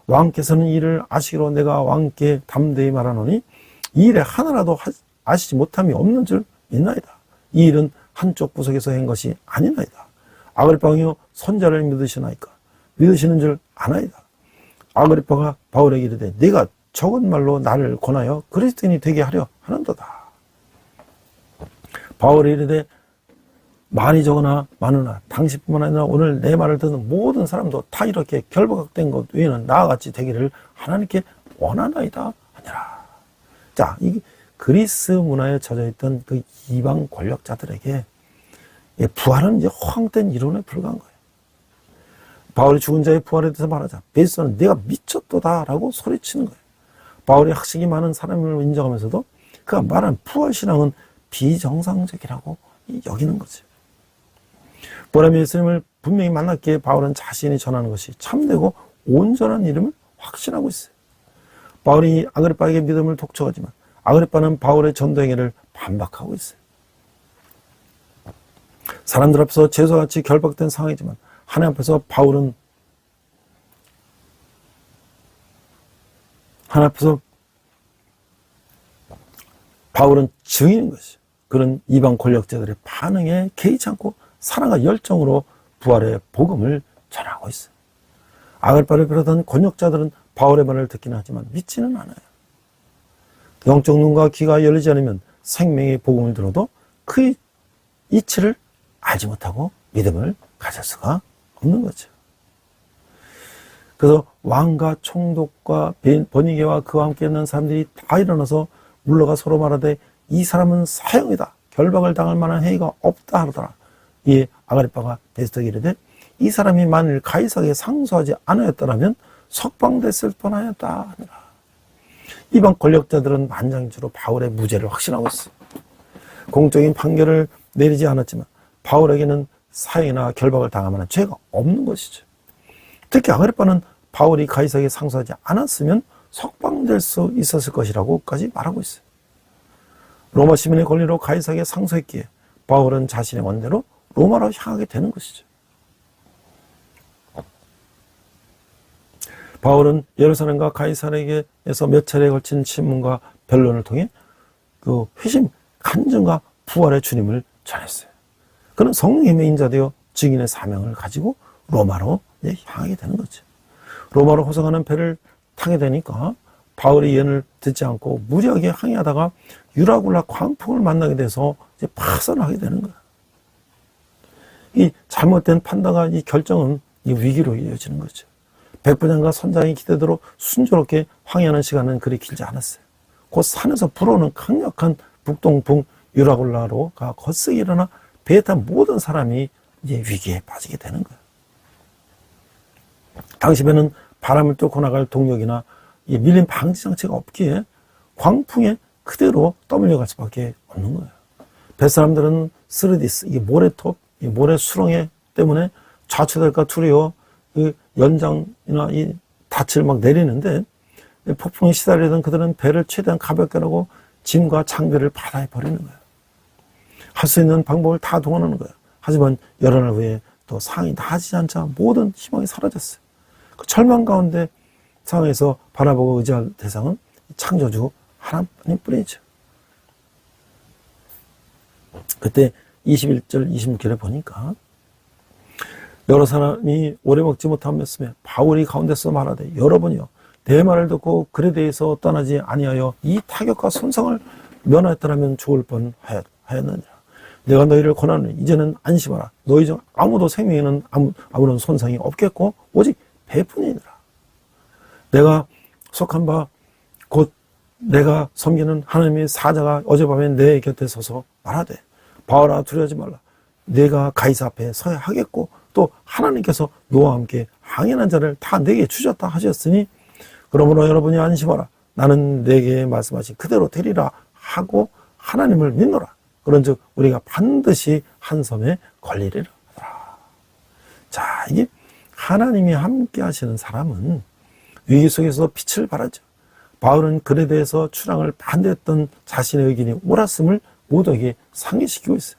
왕께서는 이를 아시기로 내가 왕께 담대히 말하노니 이 일에 하나라도 아시지 못함이 없는 줄 믿나이다. 이 일은 한쪽 구석에서 한 것이 아니나이다. 아그리빠 왕이여 선자를 믿으시나이까 믿으시는 줄 아나이다. 아그리빠가 바울에게 이르되 네가 적은 말로 나를 권하여 그리스도인이 되게 하려 하는도다. 바울이 이르되 많이 적으나 많으나 당신뿐만 아니라 오늘 내 말을 듣는 모든 사람도 다 이렇게 결박된 것 외에는 나와 같이 되기를 하나님께 원하나이다 하니라. 자, 이 그리스 문화에 젖어있던 그 이방 권력자들에게 부활은 이제 허황된 이론에 불과한 거예요. 바울이 죽은 자의 부활에 대해서 말하자 베스토는 내가 미쳤도다라고 소리치는 거예요. 바울이 학식이 많은 사람을 인정하면서도 그가 말한 부활신앙은 비정상적이라고 여기는 거죠. 보람의 예수님을 분명히 만났기에 바울은 자신이 전하는 것이 참되고 온전한 이름을 확신하고 있어요. 바울이 아그리빠에게 믿음을 독촉하지만 아그리빠는 바울의 전도 행위를 반박하고 있어요. 사람들 앞에서 죄수같이 결박된 상황이지만 하나님 앞에서 바울은 증인인 것이죠. 그런 이방 권력자들의 반응에 개의치 않고 사랑과 열정으로 부활의 복음을 전하고 있어요. 아그리빠를 비롯한 권력자들은 바울의 말을 듣기는 하지만 믿지는 않아요. 영적 눈과 귀가 열리지 않으면 생명의 복음을 들어도 그 이치를 알지 못하고 믿음을 가질 수가 없는 거죠. 그래서 왕과 총독과 버니게와 그와 함께 있는 사람들이 다 일어나서 물러가 서로 말하되 이 사람은 사형이다. 결박을 당할 만한 행위가 없다 하더라. 이에 아그리빠가 베스토에게 이르되 이 사람이 만일 가이사에게 상소하지 않았더라면 석방됐을 뻔하였다 하니라. 이방 권력자들은 만장일치로 바울의 무죄를 확신하고 있어요. 공적인 판결을 내리지 않았지만 바울에게는 사형이나 결박을 당할 만한 죄가 없는 것이죠. 특히 아그리빠는 바울이 가이사에게 상소하지 않았으면 석방될 수 있었을 것이라고까지 말하고 있어요. 로마 시민의 권리로 가이사에게 상소했기에 바울은 자신의 원대로 로마로 향하게 되는 것이죠. 바울은 예루살렘과 가이사르에게서 몇 차례에 걸친 신문과 변론을 통해 그 회심, 간증과 부활의 주님을 전했어요. 그는 성령의 인자되어 증인의 사명을 가지고 로마로 향하게 되는 거죠. 로마로 호송하는 배를 타게 되니까 바울의 예언을 듣지 않고 무리하게 항해하다가 유라굴라 광풍을 만나게 돼서 이제 파선하게 되는 거야. 이 잘못된 판단과 이 결정은 이 위기로 이어지는 거죠. 백부장과 선장의 기대대로 순조롭게 항해하는 시간은 그리 길지 않았어요. 곧 산에서 불어오는 강력한 북동풍 유라굴라로가 거세게 일어나 배에 탄 모든 사람이 이제 위기에 빠지게 되는 거예요. 당시 배는 바람을 뚫고 나갈 동력이나 이 밀림 방지 장치가 없기에 광풍에 그대로 떠밀려갈 수밖에 없는 거예요. 뱃사람들은 스르디스, 이 모래톱, 이 모래 수렁에 때문에 좌초될까 두려워 그 연장이나 이 닻을 막 내리는데 폭풍에 시달리던 그들은 배를 최대한 가볍게 하고 짐과 장비를 바다에 버리는 거예요. 할 수 있는 방법을 다 동원하는 거예요. 하지만 여러 날 후에 또 상황이 나아지지 않자 모든 희망이 사라졌어요. 그 절망 가운데 상황에서 바라보고 의지할 대상은 창조주 하나님 뿐이죠. 그때 21절 26절에 보니까 여러 사람이 오래 먹지 못하였으며 바울이 가운데서 말하되 여러분이요 내 말을 듣고 글에 대해서 떠나지 아니하여 이 타격과 손상을 면하였더라면 좋을 뻔하였느니라. 내가 너희를 권하노니 이제는 안심하라. 너희 중 아무도 생명에는 아무런 손상이 없겠고 오직 배뿐이니라. 내가 속한 바 곧 내가 섬기는 하나님의 사자가 어젯밤에 내 곁에 서서 말하되 바울아 두려워하지 말라. 내가 가이사 앞에 서야 하겠고 또 하나님께서 너와 함께 항해한 자를 다 내게 주셨다 하셨으니 그러므로 여러분이 안심하라. 나는 내게 말씀하신 그대로 되리라 하고 하나님을 믿노라. 그런즉 우리가 반드시 한 섬에 걸리리라. 자, 이게 하나님이 함께 하시는 사람은 위기 속에서 빛을 발하죠. 바울은 글에 대해서 출항을 반대했던 자신의 의견이 옳았음을 모두에게 상기시키고 있어요.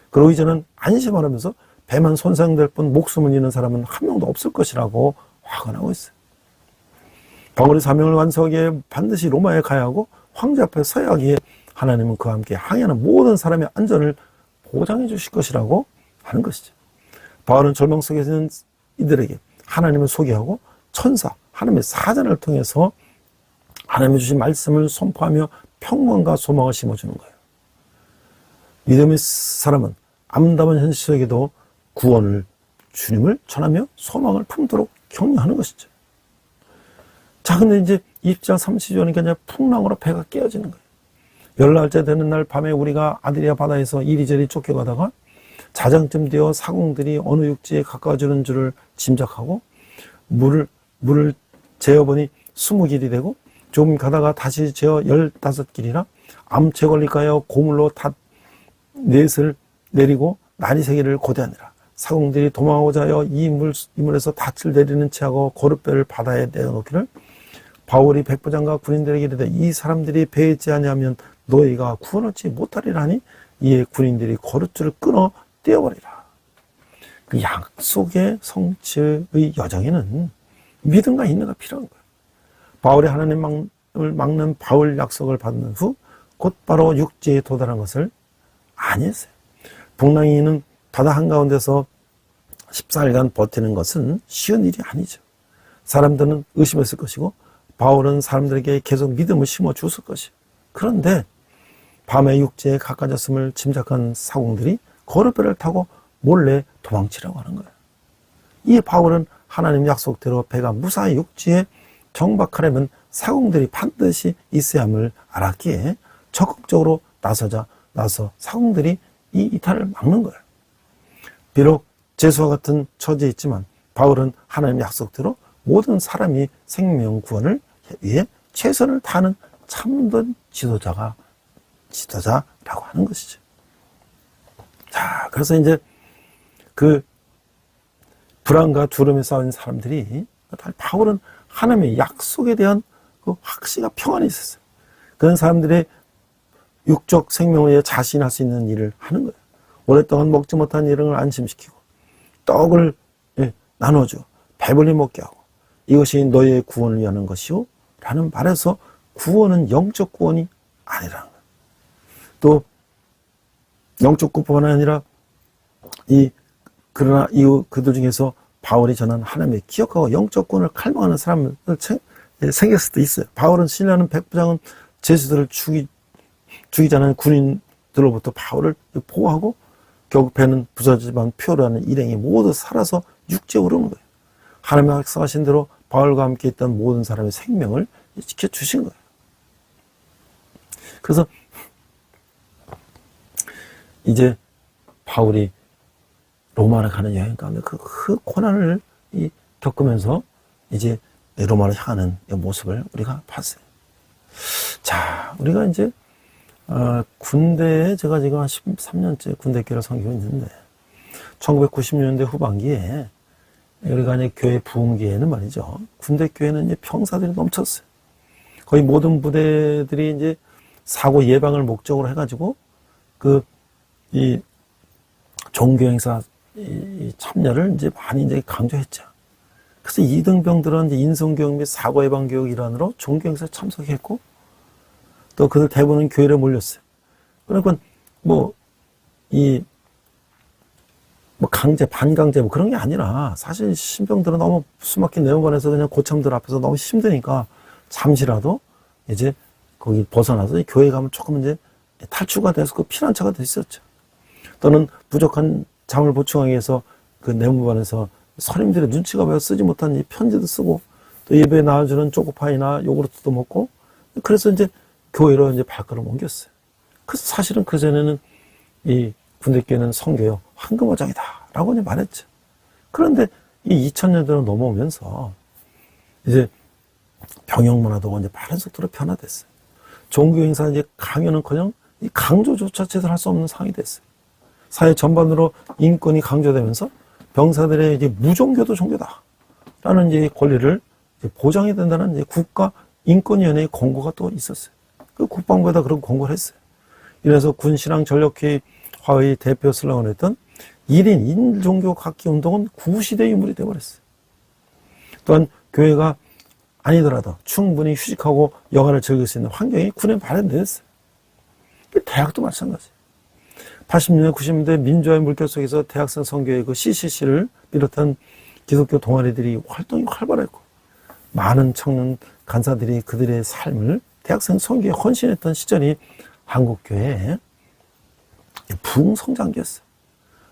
그리고 이제는 안심하면서 배만 손상될 뿐 목숨을 잃는 사람은 한 명도 없을 것이라고 확언하고 있어요. 바울의 사명을 완수하기 위해 반드시 로마에 가야 하고 황제 앞에 서야 하기에 하나님은 그와 함께 항해하는 모든 사람의 안전을 보장해 주실 것이라고 하는 것이죠. 바울은 절망 속에 있는 이들에게 하나님을 소개하고 천사, 하나님의 사자를 통해서 하나님이 주신 말씀을 선포하며 평강과 소망을 심어주는 거예요. 믿음의 사람은 암담한 현실 속에도 구원을 주님을 전하며 소망을 품도록 격려하는 것이죠. 자, 근데 이제 20장 30절이니까 이제 풍랑으로 배가 깨어지는 거예요. 열날째 되는 날 밤에 우리가 아드리아 바다에서 이리저리 쫓겨가다가 자정쯤 되어 사공들이 어느 육지에 가까워지는 줄을 짐작하고 물을 재어보니 20길이 되고 좀 가다가 다시 재어 15길이라 암체 걸릴까 하여 고물로 넷을 내리고 날이 세기를 고대하니라. 사공들이 도망하고자 하여 이 물에서 닻을 내리는 채하고 고룻배를 바다에 내어놓기를 바울이 백부장과 군인들에게 이르되 이 사람들이 배에 있지 아니하면 너희가 구원 얻지 못하리라 하니 이에 군인들이 고룻줄을 끊어 떼어버리라. 그 약속의 성취의 여정에는 믿음과 인내가 필요한 거예요. 바울이 하나님을 막는 바울 약속을 받는 후 곧바로 육지에 도달한 것을 아니했어요. 풍랑이는 바다 한가운데서 14일간 버티는 것은 쉬운 일이 아니죠. 사람들은 의심했을 것이고 바울은 사람들에게 계속 믿음을 심어주었을 것이에요. 그런데 밤에 육지에 가까워졌음을 짐작한 사공들이 거룻배를 타고 몰래 도망치려고 하는 거예요. 이 바울은 하나님 약속대로 배가 무사히 육지에 정박하려면 사공들이 반드시 있어야 함을 알았기에 적극적으로 나서 사공들이 이 이탈을 막는 거예요. 비록 제수와 같은 처지에 있지만 바울은 하나님 약속대로 모든 사람이 생명 구원을 위해 최선을 다하는 참된 지도자라고 하는 것이죠. 자, 그래서 이제 그 불안과 두려움에 쌓인 사람들이 바울은 하나님의 약속에 대한 그 확신과 평안이 있었어요. 그런 사람들의 육적 생명을 위해 자신할 수 있는 일을 하는 거예요. 오랫동안 먹지 못한 일을 안심시키고 떡을 나눠줘 배불리 먹게 하고 이것이 너의 구원을 위하는 것이요 라는 말에서 구원은 영적 구원이 아니라는 거예요. 또 영적 구원뿐만 아니라 그러나 그들 중에서 바울이 전한 하나님의 기억하고 영적 구원을 갈망하는 사람을 생겼을 수도 있어요. 바울은 신뢰하는 백부장은 제수들을 죽이자는 군인들로부터 바울을 보호하고 결국 배는 부서지지만 표류하는 일행이 모두 살아서 육지에 오르는 거예요. 하나님의 약속하신 대로 바울과 함께 있던 모든 사람의 생명을 지켜주신 거예요. 그래서 이제 바울이 로마를 가는 여행 가운데 그 고난을 겪으면서 이제 로마를 향하는 모습을 우리가 봤어요. 자, 우리가 이제 군대에 제가 지금 한 13년째 군대교회를 섬기고 있는데 1990년대 후반기에 우리가 이제 교회 부흥기에는 말이죠. 군대교회는 이제 병사들이 넘쳤어요. 거의 모든 부대들이 이제 사고 예방을 목적으로 해가지고 이 종교행사 참여를 이제 많이 이제 강조했죠. 그래서 2등병들은 이제 인성교육 및 사고 예방 교육 일환으로 종교행사에 참석했고 또 그들 대부분은 교회에 몰렸어요. 그러니까 강제, 반강제 그런 게 아니라 사실 신병들은 너무 숨막힌 내용관에서 그냥 고참들 앞에서 너무 힘드니까 잠시라도 이제 거기 벗어나서 교회 가면 조금 이제 탈출가 돼서 그 피난처가 됐었죠. 또는 부족한 잠을 보충하기 위해서 그 내무반에서 선임들의 눈치가 보여 쓰지 못한 이 편지도 쓰고 또 예배에 나와주는 초코파이나 요구르트도 먹고 그래서 이제 교회로 이제 발걸음 옮겼어요. 그래서 사실은 그전에는 이 군대교회는 성교요 황금어장이다 라고 이제 말했죠. 그런데 이 2000년대로 넘어오면서 이제 병영 문화도 이제 빠른 속도로 변화됐어요. 종교 행사 이제 강요는커녕 이 강조조차 제대로 할 수 없는 상황이 됐어요. 사회 전반으로 인권이 강조되면서 병사들의 이제 무종교도 종교다라는 이제 권리를 이제 보장해야 된다는 이제 국가 인권위원회의 권고가 또 있었어요. 그 국방부에다 그런 권고를 했어요. 이래서 군신앙 전력회화의 대표 슬로건을 했던 1인 1종교 갖기 운동은 구시대 유물이 되어버렸어요. 또한 교회가 아니더라도 충분히 휴식하고 여가를 즐길 수 있는 환경이 군에 마련되었어요. 대학도 마찬가지예요. 80년대, 90년대 민주화의 물결 속에서 대학생 선교회 그 CCC를 비롯한 기독교 동아리들이 활동이 활발했고 많은 청년 간사들이 그들의 삶을 대학생 선교에 헌신했던 시절이 한국교회의 부흥성장기였어요.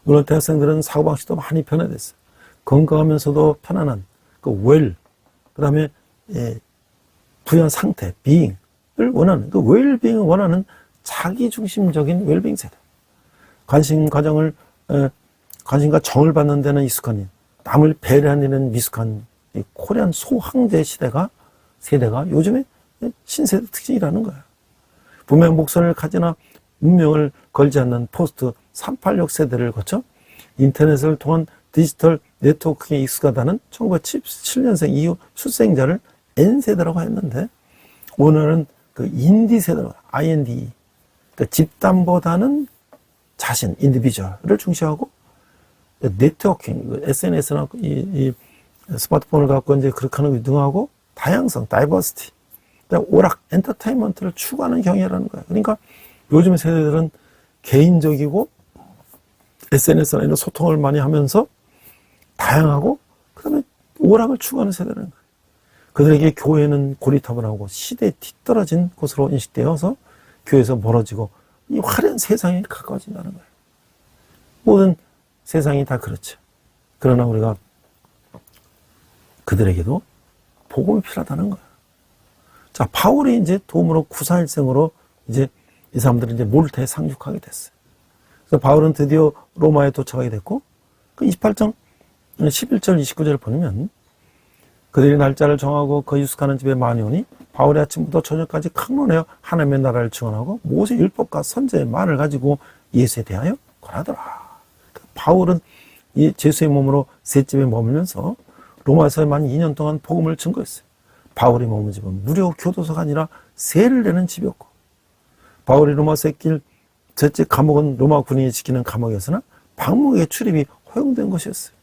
물론 대학생들은 사고방식도 많이 변화됐어요. 건강하면서도 편안한 그 다음에 부유한 상태, 비잉을 원하는 그 웰빙을 원하는 자기중심적인 웰빙 세대. 관심과 정을 받는 데는 익숙한 일, 남을 배려하는 일은 미숙한 이 코리안 소황제 세대가 요즘에 신세대 특징이라는 거예요. 분명 목선을 가지나 운명을 걸지 않는 포스트 386 세대를 거쳐 인터넷을 통한 디지털 네트워크에 익숙하다는 1977년생 이후 출생자를 N세대라고 했는데 오늘은 그 인디 세대로 IND 그러니까 집단보다는 자신, 인디비주얼을 중시하고 네트워킹, SNS나 이 스마트폰을 갖고 이제 그렇게 하는 거 등하고 다양성, 다이버시티, 오락, 엔터테인먼트를 추구하는 경향이라는 거예요. 그러니까 요즘 세대들은 개인적이고 SNS나 이런 소통을 많이 하면서 다양하고 그다음에 오락을 추구하는 세대라는 거예요. 그들에게 교회는 고리타분하고 시대에 뒤떨어진 곳으로 인식되어서 교회에서 멀어지고 이 화려한 세상에 가까워진다는 거예요. 모든 세상이 다 그렇죠. 그러나 우리가 그들에게도 복음이 필요하다는 거예요. 자, 바울이 이제 도움으로 구사일생으로 이제 이 사람들은 이제 몰타에 상륙하게 됐어요. 그래서 바울은 드디어 로마에 도착하게 됐고, 그 28장 11절 29절을 보면 그들이 날짜를 정하고 그 유숙하는 집에 많이 오니 바울이 아침부터 저녁까지 강론하여 하나님의 나라를 증언하고 모세 율법과 선지의 말을 가지고 예수에 대하여 권하더라. 바울은 이 제수의 몸으로 세 집에 머물면서 로마에서만 2년 동안 복음을 증거했어요. 바울이 머문 집은 무료 교도소가 아니라 세를 내는 집이었고 바울이 로마 셋길 셋째 감옥은 로마 군인이 지키는 감옥이었으나 방목의 출입이 허용된 것이었어요.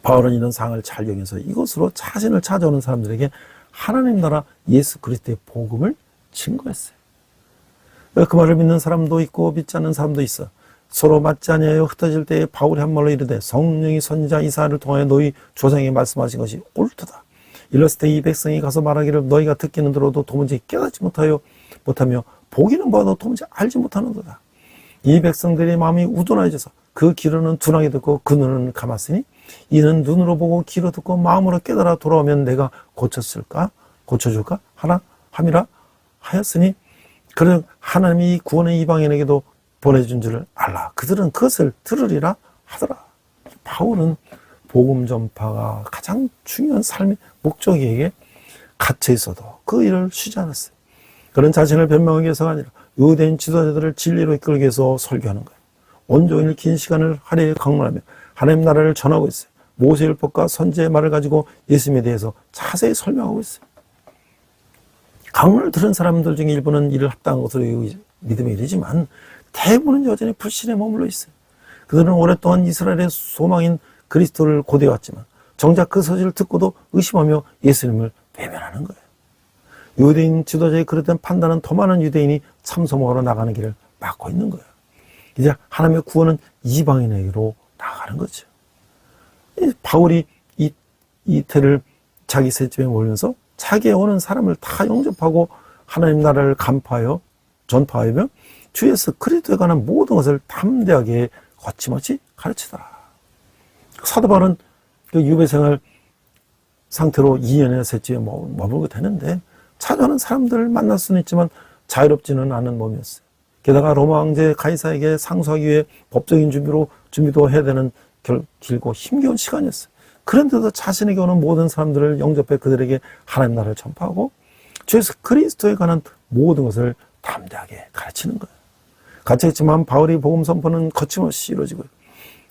바울은 이런 상황을 잘 이용해서 이곳으로 자신을 찾아오는 사람들에게 하나님 나라 예수 그리스도의 복음을 증거했어요. 그 말을 믿는 사람도 있고 믿지 않는 사람도 있어. 서로 맞지 아니하여 흩어질 때에 바울이 한 말로 이르되 성령이 선지자 이사야를 통하여 너희 조상에게 말씀하신 것이 옳도다. 이랬을 때 이 백성이 가서 말하기를 너희가 듣기는 들어도 도무지 깨닫지 못하며 보기는 봐도 도무지 알지 못하는도다. 이 백성들의 마음이 우둔하여져서 그 귀로는 둔하게 듣고 그 눈은 감았으니 이는 눈으로 보고 귀로 듣고 마음으로 깨달아 돌아오면 내가 고쳐줄까 하나 함이라 하였으니 그는 하나님이 구원의 이방인에게도 보내준 줄을 알라. 그들은 그것을 들으리라 하더라. 바울은 복음 전파가 가장 중요한 삶의 목적에게 갇혀 있어도 그 일을 쉬지 않았어요. 그는 자신을 변명하기 위해서가 아니라 유대인 지도자들을 진리로 이끌기 위해서 설교하는 거예요. 온종일 긴 시간을 하루에 강론하며 하나님 나라를 전하고 있어요. 모세율법과 선지의 말을 가지고 예수님에 대해서 자세히 설명하고 있어요. 강론을 들은 사람들 중에 일부는 이를 합당한 것으로 믿음에 이르지만 대부분은 여전히 불신에 머물러 있어요. 그들은 오랫동안 이스라엘의 소망인 그리스도를 고대해왔지만 정작 그 소식을 듣고도 의심하며 예수님을 외면하는 거예요. 유대인 지도자의 그릇된 판단은 더 많은 유대인이 참소먹으러 나가는 길을 막고 있는 거예요. 이제 하나님의 구원은 이방인에게로 나가는 거죠. 바울이 이태를 자기 셋집에 모이면서 자기에 오는 사람을 다 영접하고 하나님 나라를 간파하여 전파하며 주 예수 그리스도에 관한 모든 것을 담대하게 거침없이 가르치더라. 사도 바울은 그 유배생활 상태로 2년이나 셋집에 머물게 되는데 찾아오는 사람들을 만날 수는 있지만 자유롭지는 않은 몸이었어요. 게다가 로마 황제 가이사에게 상소하기 위해 법적인 준비도 해야 되는 길고 힘겨운 시간이었어요. 그런데도 자신에게 오는 모든 사람들을 영접해 그들에게 하나님 나라를 전파하고 주 예수 그리스도에 관한 모든 것을 담대하게 가르치는 거예요. 갇혀있지만 바울이 복음 선포는 거침없이 이루어지고요.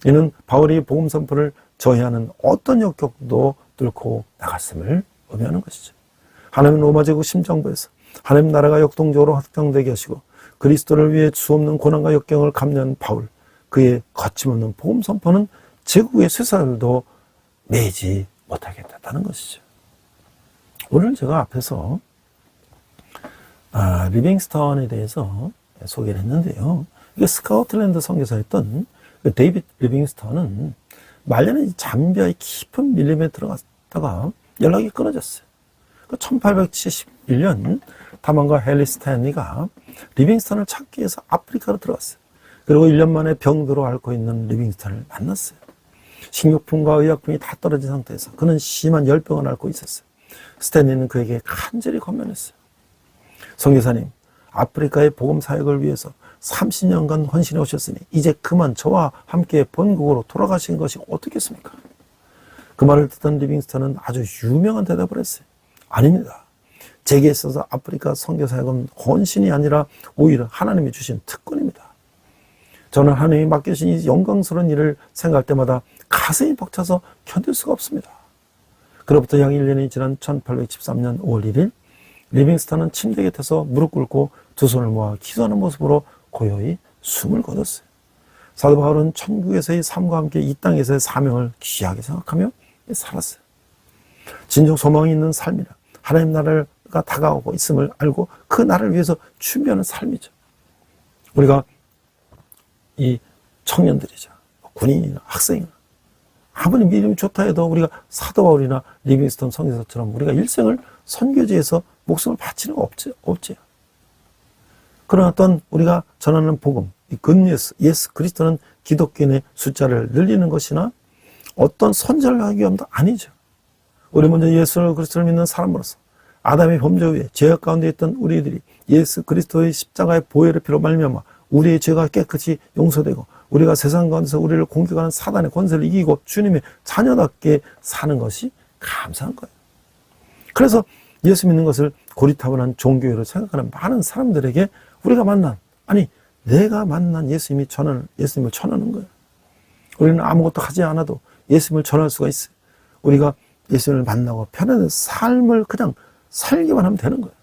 이는 바울이 복음 선포를 저해하는 어떤 역경도 뚫고 나갔음을 의미하는 것이죠. 하나님 로마 제국 심정부에서 하나님 나라가 역동적으로 확장되게 하시고 그리스도를 위해 수없는 고난과 역경을 감내한 바울, 그의 거침없는 복음 선포는 제국의 쇠사슬도 매지 못하게 됐다는 것이죠. 오늘 제가 앞에서 리빙스턴에 대해서 소개를 했는데요. 이게 스코틀랜드 선교사였던 그 데이빗 리빙스턴은 말년에 잠비아의 깊은 밀림에 들어갔다가 연락이 끊어졌어요. 1871년 다만과 헨리 스탠리가 리빙스턴을 찾기 위해서 아프리카로 들어갔어요. 그리고 1년 만에 병들어 앓고 있는 리빙스턴을 만났어요. 식료품과 의약품이 다 떨어진 상태에서 그는 심한 열병을 앓고 있었어요. 스탠리는 그에게 간절히 권면했어요. 선교사님, 아프리카의 복음 사역을 위해서 30년간 헌신해 오셨으니 이제 그만 저와 함께 본국으로 돌아가신 것이 어떻겠습니까? 그 말을 듣던 리빙스턴은 아주 유명한 대답을 했어요. 아닙니다. 제게 있어서 아프리카 선교사역은 헌신이 아니라 오히려 하나님이 주신 특권입니다. 저는 하나님이 맡기신 이 영광스러운 일을 생각할 때마다 가슴이 벅차서 견딜 수가 없습니다. 그로부터 약 1년이 지난 1813년 5월 1일 리빙스턴은 침대 곁에서 무릎 꿇고 두 손을 모아 기도하는 모습으로 고요히 숨을 거뒀어요. 사도 바울은 천국에서의 삶과 함께 이 땅에서의 사명을 귀하게 생각하며 살았어요. 진정 소망이 있는 삶이라 하나님 나라가 다가오고 있음을 알고 그 나라를 위해서 준비하는 삶이죠. 우리가 이 청년들이자 군인이나 학생이나 아무리 믿음이 좋다 해도 우리가 사도 바울이나 리빙스턴 선교사처럼 우리가 일생을 선교지에서 목숨을 바치는 거 없지요. 그러나 어떤 우리가 전하는 복음, 이 굿뉴스, 예수 그리스도는 기독교인의 숫자를 늘리는 것이나 어떤 선전을 하기 위함도 아니죠. 우리 먼저 예수 그리스도를 믿는 사람으로서 아담의 범죄 후에 죄악 가운데 있던 우리들이 예수 그리스도의 십자가의 보혈의 피로 말미암아 우리의 죄가 깨끗이 용서되고 우리가 세상 가운데서 우리를 공격하는 사단의 권세를 이기고 주님의 자녀답게 사는 것이 감사한 거예요. 그래서 예수 믿는 것을 고리타분한 종교로 생각하는 많은 사람들에게 우리가 내가 만난 예수님을 전하는 거예요. 우리는 아무것도 하지 않아도 예수님을 전할 수가 있어요. 우리가 예수님을 만나고 편안한 삶을 그냥 살기만 하면 되는 거예요.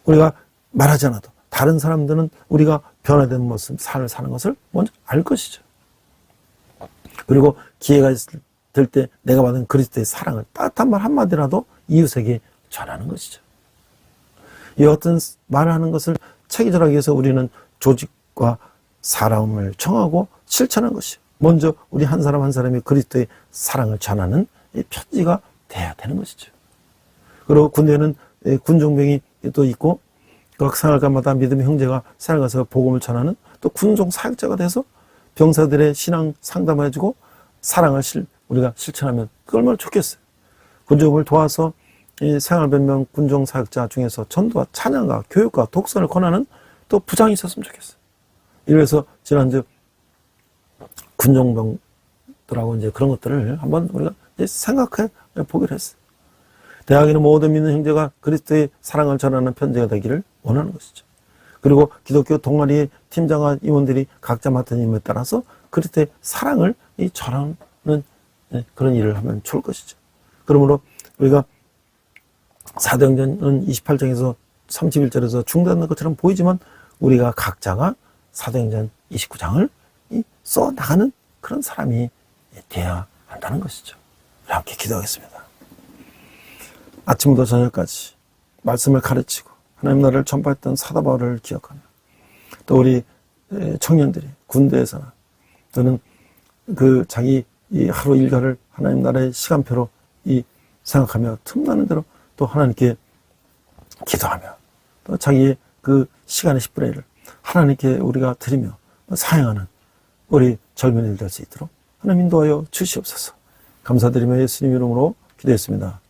우리가 말하지 않아도 다른 사람들은 우리가 변화된 모습, 삶을 사는 것을 먼저 알 것이죠. 그리고 기회가 있을 때 내가 받은 그리스도의 사랑을 따뜻한 말 한마디라도 이웃에게 전하는 것이죠. 이 어떤 말을 하는 것을 체계적하기 위해서 우리는 조직과 사랑을 청하고 실천한 것이 먼저 우리 한 사람 한 사람이 그리스도의 사랑을 전하는 이 편지가 돼야 되는 것이죠. 그리고 군대에는 군종병이 또 있고 각 생활관마다 믿음의 형제가 생활가서 복음을 전하는 또 군종 사역자가 돼서 병사들의 신앙 상담을 해주고 사랑을 우리가 실천하면 그 얼마나 좋겠어요. 군종을 도와서 이 생활변명 군종 사역자 중에서 전도와 찬양과 교육과 독서를 권하는 또 부장이 있었으면 좋겠어요. 이래서 지난주 군종병들하고 이제 그런 것들을 한번 우리가 생각해 보기로 했어요. 대학에는 모든 믿는 형제가 그리스도의 사랑을 전하는 편지가 되기를 원하는 것이죠. 그리고 기독교 동아리 팀장과 임원들이 각자 맡은 임무에 따라서 그리스도의 사랑을 전하는 그런 일을 하면 좋을 것이죠. 그러므로 우리가 사도행전은 28장에서 31절에서 중단된 것처럼 보이지만 우리가 각자가 사도행전 29장을 써 나가는 그런 사람이 되어야 한다는 것이죠. 우리 함께 기도하겠습니다. 아침부터 저녁까지 말씀을 가르치고 하나님 나라를 전파했던 사도 바울을 기억하며 또 우리 청년들이 군대에서나 또는 그 자기 이 하루 일과를 하나님 나라의 시간표로 생각하며 틈나는 대로 또 하나님께 기도하며 또 자기의 그 시간의 10분의 1을 하나님께 우리가 드리며 사용하는 우리 젊은이들 될 수 있도록 하나님 인도하여 주시옵소서. 감사드리며 예수님 이름으로 기도했습니다.